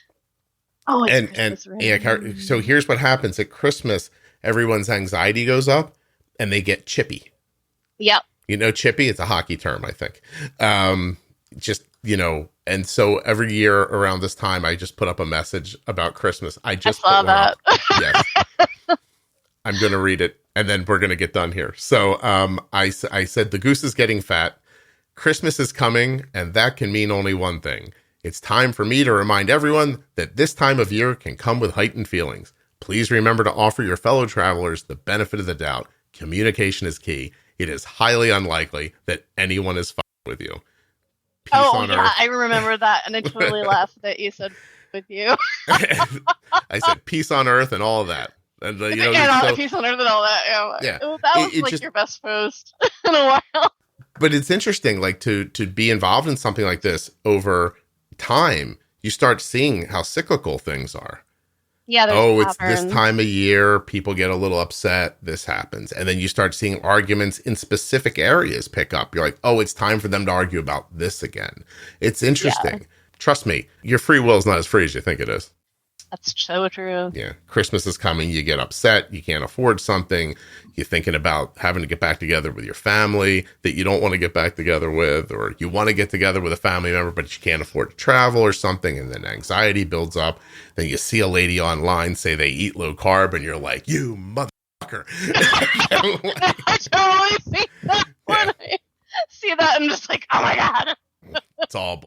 Oh, it's Christmas, right? Yeah, so here's what happens at Christmas, everyone's anxiety goes up and they get chippy. Yep. Chippy, it's a hockey term, I think. And so every year around this time, I just put up a message about Christmas. I saw that. Yes. I'm going to read it, and then we're going to get done here. So I said, the goose is getting fat. Christmas is coming, and that can mean only one thing. It's time for me to remind everyone that this time of year can come with heightened feelings. Please remember to offer your fellow travelers the benefit of the doubt. Communication is key. It is highly unlikely that anyone is with you. Peace on Earth. I remember that, and I totally laughed that you said with you. I said peace on Earth and all of that. And peace on Earth and all that. Yeah. That was your best post in a while. But it's interesting, like to be involved in something like this over time, you start seeing how cyclical things are. Yeah. It's this time of year, people get a little upset, this happens. And then you start seeing arguments in specific areas pick up. You're like, it's time for them to argue about this again. It's interesting. Yeah. Trust me, your free will is not as free as you think it is. That's so true. Yeah. Christmas is coming. You get upset. You can't afford something. You're thinking about having to get back together with your family that you don't want to get back together with, or you want to get together with a family member, but you can't afford to travel or something. And then anxiety builds up. Then you see a lady online say they eat low carb, and you're like, you motherfucker. I totally see that when I see that. I'm just like, oh my God. It's all bullshit.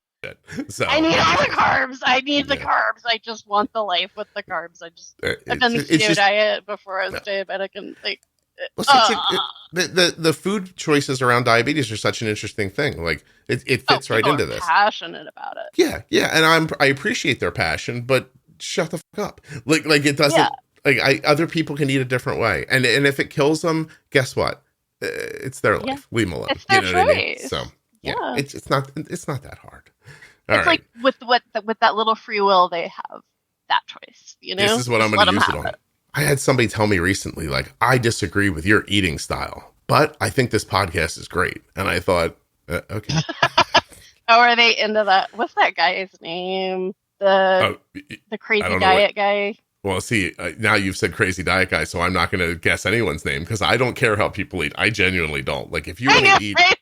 So I need all the carbs. I need the carbs. I just want the life with the carbs. I've done the keto diet before I was diabetic, and like the food choices around diabetes are such an interesting thing. Like it fits right into this. Passionate about it. Yeah, and I appreciate their passion, but shut the fuck up. Like it doesn't. Yeah. Like other people can eat a different way, and if it kills them, guess what? It's their life. Leave them alone. It's their choice. What I mean? So yeah, it's not that hard. It's like with that little free will they have, that choice, This is what I'm going to use it on. I had somebody tell me recently, like, I disagree with your eating style, but I think this podcast is great. And I thought, okay. Are they into that? What's that guy's name? The crazy diet guy? Well, see, now you've said crazy diet guy, so I'm not going to guess anyone's name because I don't care how people eat. I genuinely don't. Like, if you want to eat... Right?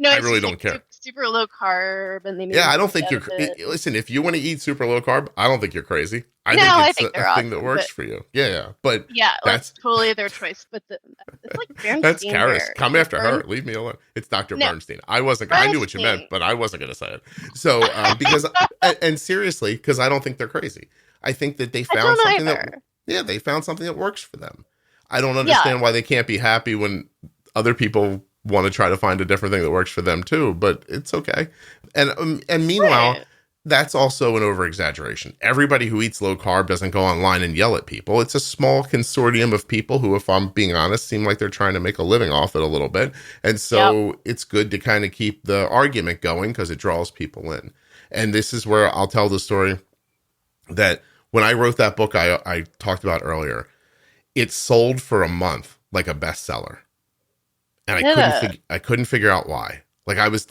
No, I really don't care. Super low carb, and they I don't think you're. Listen, if you want to eat super low carb, I don't think you're crazy. I think it's a thing that works for you. Yeah. But that's totally their choice. But it's like Bernstein. That's Charis. Come after her. Leave me alone. It's Dr. Bernstein. I knew what you meant, but I wasn't going to say it. So because and seriously, because I don't think they're crazy. I think that they found something they found something that works for them. I don't understand why they can't be happy when other people want to try to find a different thing that works for them too, but it's okay. And meanwhile, that's also an over-exaggeration. Everybody who eats low carb doesn't go online and yell at people. It's a small consortium of people who, if I'm being honest, seem like they're trying to make a living off it a little bit. And so it's good to kind of keep the argument going because it draws people in. And this is where I'll tell the story that when I wrote that book I talked about earlier, it sold for a month like a bestseller. And I couldn't figure out why. Like I was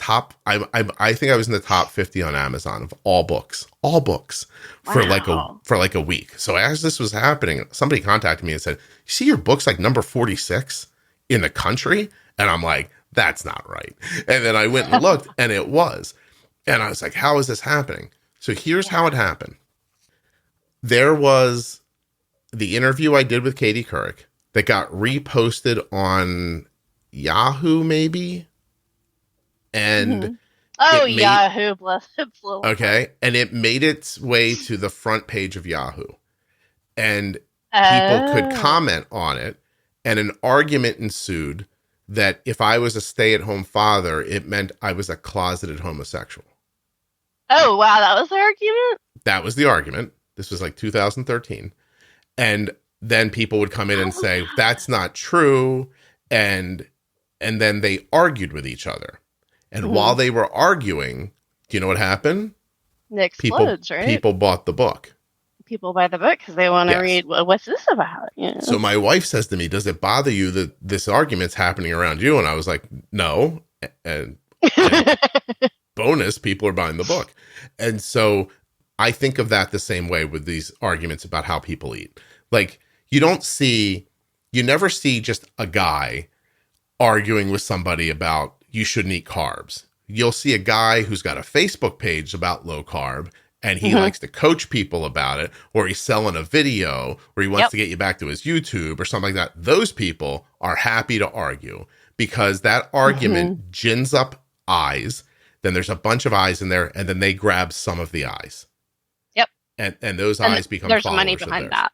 I think I was in the top 50 on Amazon of all books for like a week. So as this was happening, somebody contacted me and said, "You see your book's like number 46 in the country?" And I'm like, "That's not right." And then I went and looked and it was. And I was like, "How is this happening?" So here's how it happened. There was the interview I did with Katie Couric that got reposted on Yahoo, maybe, and Yahoo, bless its little. Okay, and it made its way to the front page of Yahoo, and people could Oh. comment on it, and an argument ensued that if I was a stay-at-home father, it meant I was a closeted homosexual. Oh, wow, that was the argument? That was the argument. This was like 2013. And then people would come in and say, that's not true. And then they argued with each other. And while they were arguing, do you know what happened? It explodes, right? People bought the book. People buy the book because they want to read, well, what's this about? You know? So my wife says to me, does it bother you that this argument's happening around you? And I was like, no. And bonus, people are buying the book. And so I think of that the same way with these arguments about how people eat. Like, you never see just a guy arguing with somebody about you shouldn't eat carbs. You'll see a guy who's got a Facebook page about low carb, and he likes to coach people about it, or he's selling a video, or he wants to get you back to his YouTube or something like that. Those people are happy to argue because that argument gins up eyes. Then there's a bunch of eyes in there, and then they grab some of the eyes. Yep. And those eyes become there's followers money behind that.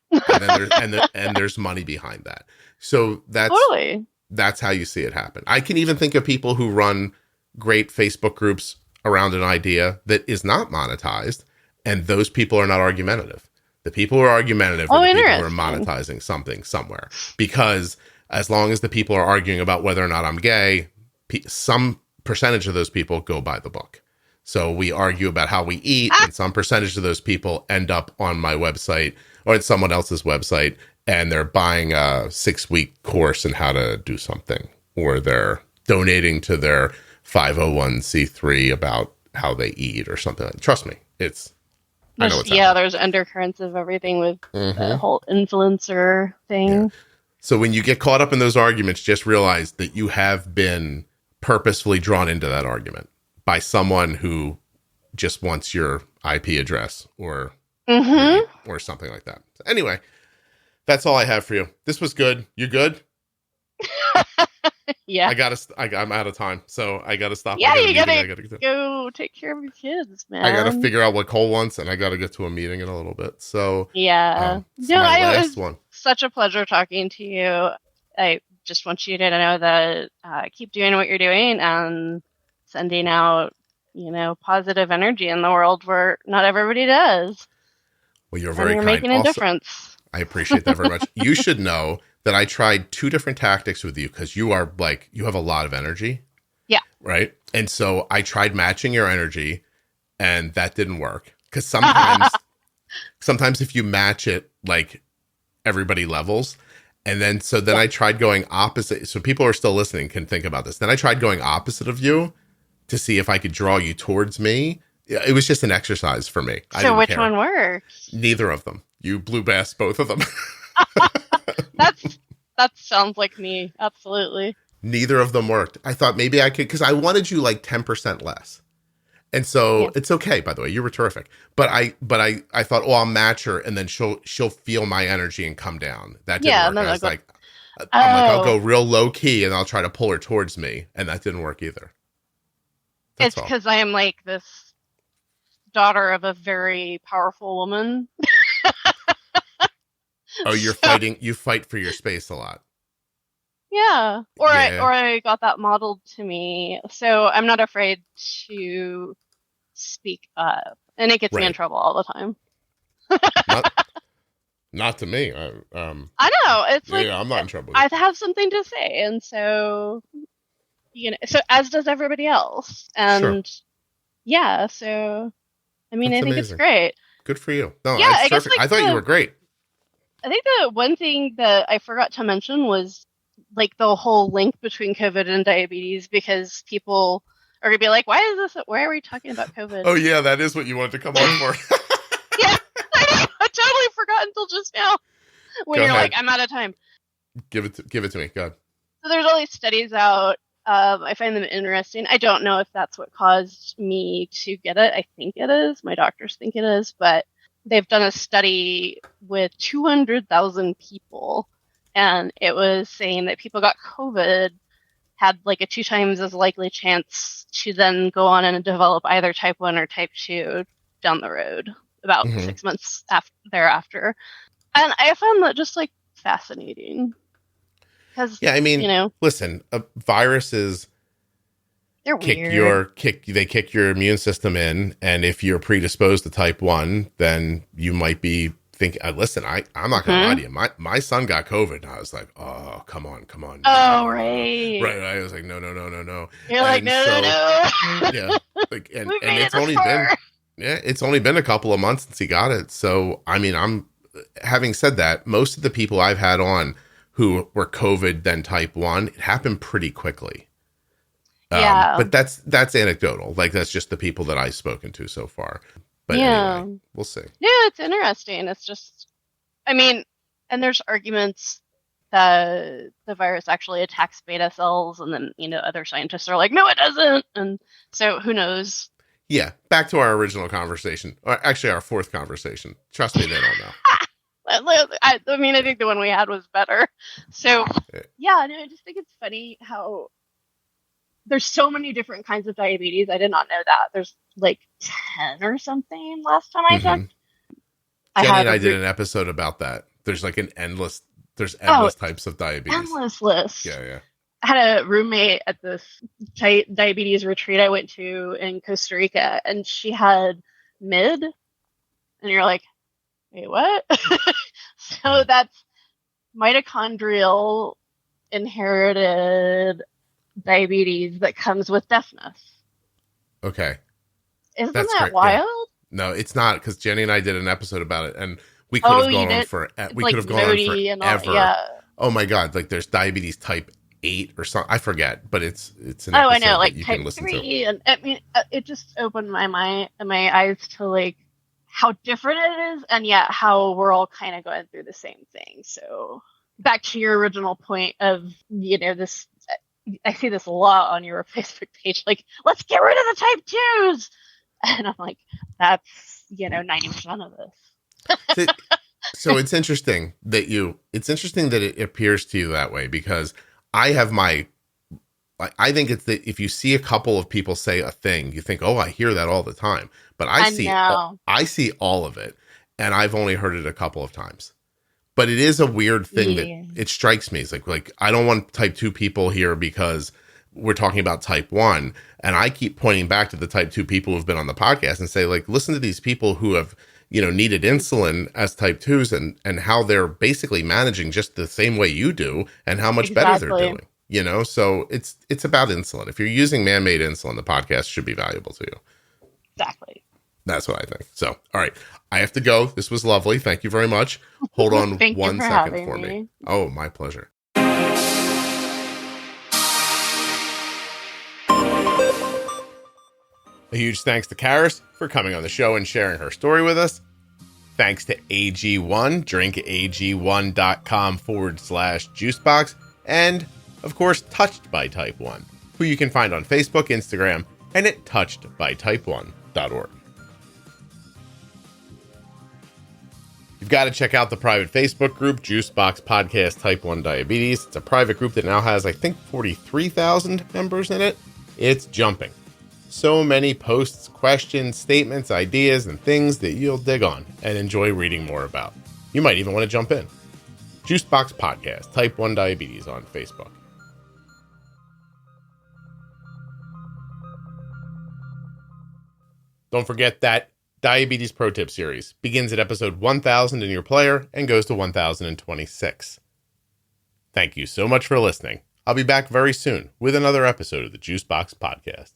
and there's money behind that. So that's how you see it happen. I can even think of people who run great Facebook groups around an idea that is not monetized, and those people are not argumentative. The people who are argumentative are the people who are monetizing something somewhere. Because as long as the people are arguing about whether or not I'm gay, some percentage of those people go buy the book. So we argue about how we eat, and some percentage of those people end up on my website or at someone else's website, and they're buying a 6-week course in how to do something, or they're donating to their 501c3 about how they eat or something. Trust me, I know it's there's undercurrents of everything with the whole influencer thing. Yeah. So when you get caught up in those arguments, just realize that you have been purposefully drawn into that argument by someone who just wants your IP address or something like that. So anyway, that's all I have for you. This was good. You good? Yeah. I'm out of time, so I gotta stop. Yeah, you gotta go take care of your kids, man. I gotta figure out what Cole wants, and I gotta get to a meeting in a little bit. So yeah, it was such a pleasure talking to you. I just want you to know that keep doing what you're doing and sending out, positive energy in the world where not everybody does. Well, you're very kind. Making a difference. I appreciate that very much. You should know that I tried 2 different tactics with you because you have a lot of energy. Yeah. Right. And so I tried matching your energy, and that didn't work because sometimes if you match it, like, everybody levels. And then I tried going opposite. So people who are still listening can think about this. Then I tried going opposite of you to see if I could draw you towards me. It was just an exercise for me. So which one worked? Neither of them. You blew past both of them. That sounds like me. Absolutely. Neither of them worked. I thought maybe I could, because I wanted you like 10% less. And so it's okay, by the way, you were terrific. But I thought, I'll match her, and then she'll feel my energy and come down. That didn't work. I was like, I'll go real low key, and I'll try to pull her towards me, and that didn't work either. It's because I am like this daughter of a very powerful woman. Oh, you fight for your space a lot. Yeah. Or I got that modeled to me. So I'm not afraid to speak up. And it gets me in trouble all the time. Not to me. I know. It's like, I'm not in trouble. I have something to say. And so, so as does everybody else. And so, I mean, I think it's great. Good for you. No, yeah, it's terrific. I thought you were great. I think the one thing that I forgot to mention was like the whole link between COVID and diabetes, because people are going to be like, why are we talking about COVID? Oh yeah, that is what you wanted to come on for. Yeah, I totally forgot until just now when you're like, I'm out of time. Give it to me. Go ahead. So there's all these studies out. I find them interesting. I don't know if that's what caused me to get it. I think it is. My doctors think it is, but they've done a study with 200,000 people, and it was saying that people got COVID had like a 2 times as likely chance to then go on and develop either type 1 or type 2 down the road, about 6 months thereafter. And I found that just like fascinating. Because, Yeah, I mean, you know, listen, viruses they're weird. kick your immune system in, and if you're predisposed to type 1, then you might be thinking, listen, I'm not gonna lie to you, my son got COVID, and I was like, oh, come on, no, Oh, right. right. I was like, no. You're like, And no, so, no. yeah, like, and We made it's it this only far. it's only been a couple of months since he got it. So, I mean, having said that, most of the people I've had on who were COVID then type 1, it happened pretty quickly. Yeah. But that's anecdotal. Like, that's just the people that I've spoken to so far. But anyway, we'll see. Yeah, it's interesting. It's just, I mean, and there's arguments that the virus actually attacks beta cells, and then, you know, other scientists are like, no, it doesn't. And so who knows? Yeah, back to our original conversation, or actually our fourth conversation. Trust me, they don't know. I mean, I think the one we had was better. So, yeah, no, I just think it's funny how there's so many different kinds of diabetes. I did not know that. There's like 10 or something last time I checked. Jenny and I did an episode about that. There's like endless types of diabetes. Endless list. Yeah. I had a roommate at this diabetes retreat I went to in Costa Rica, and she had mid, and you're like, wait, what? So that's mitochondrial inherited diabetes that comes with deafness. Okay. Isn't that wild? Yeah. No, it's not, because Jenny and I did an episode about it, and we could have gone on for forever. Yeah. Oh my God, like there's diabetes type 8 or something. I forget, but it's an episode I know, like that you type can listen 3, to. and I mean, it just opened my eyes to like how different it is, and yet how we're all kind of going through the same thing. So back to your original point of, you know, this, I see this a lot on your Facebook page, like, let's get rid of the type 2s. And I'm like, that's, you know, 90% of this. So it's interesting that it appears to you that way, because I think it's that if you see a couple of people say a thing, you think, oh, I hear that all the time. But I see all of it, and I've only heard it a couple of times. But it is a weird thing that it strikes me. It's like I don't want type 2 people here because we're talking about type 1. And I keep pointing back to the type 2 people who've been on the podcast and say, like, listen to these people who have, you know, needed insulin as type 2s and how they're basically managing just the same way you do and how much better they're doing. You know, so it's about insulin. If you're using man-made insulin, the podcast should be valuable to you. Exactly. That's what I think. So, all right. I have to go. This was lovely. Thank you very much. Hold on 1 second for me. Oh, my pleasure. A huge thanks to Charis for coming on the show and sharing her story with us. Thanks to AG1, drinkag1.com/juicebox, and, of course, Touched by Type 1, who you can find on Facebook, Instagram, and at touchedbytype1.org. You've got to check out the private Facebook group, Juicebox Podcast Type 1 Diabetes. It's a private group that now has, I think, 43,000 members in it. It's jumping. So many posts, questions, statements, ideas, and things that you'll dig on and enjoy reading more about. You might even want to jump in. Juicebox Podcast, Type 1 Diabetes on Facebook. Don't forget that Diabetes Pro Tip series begins at episode 1000 in your player and goes to 1026. Thank you so much for listening. I'll be back very soon with another episode of the Juicebox Podcast.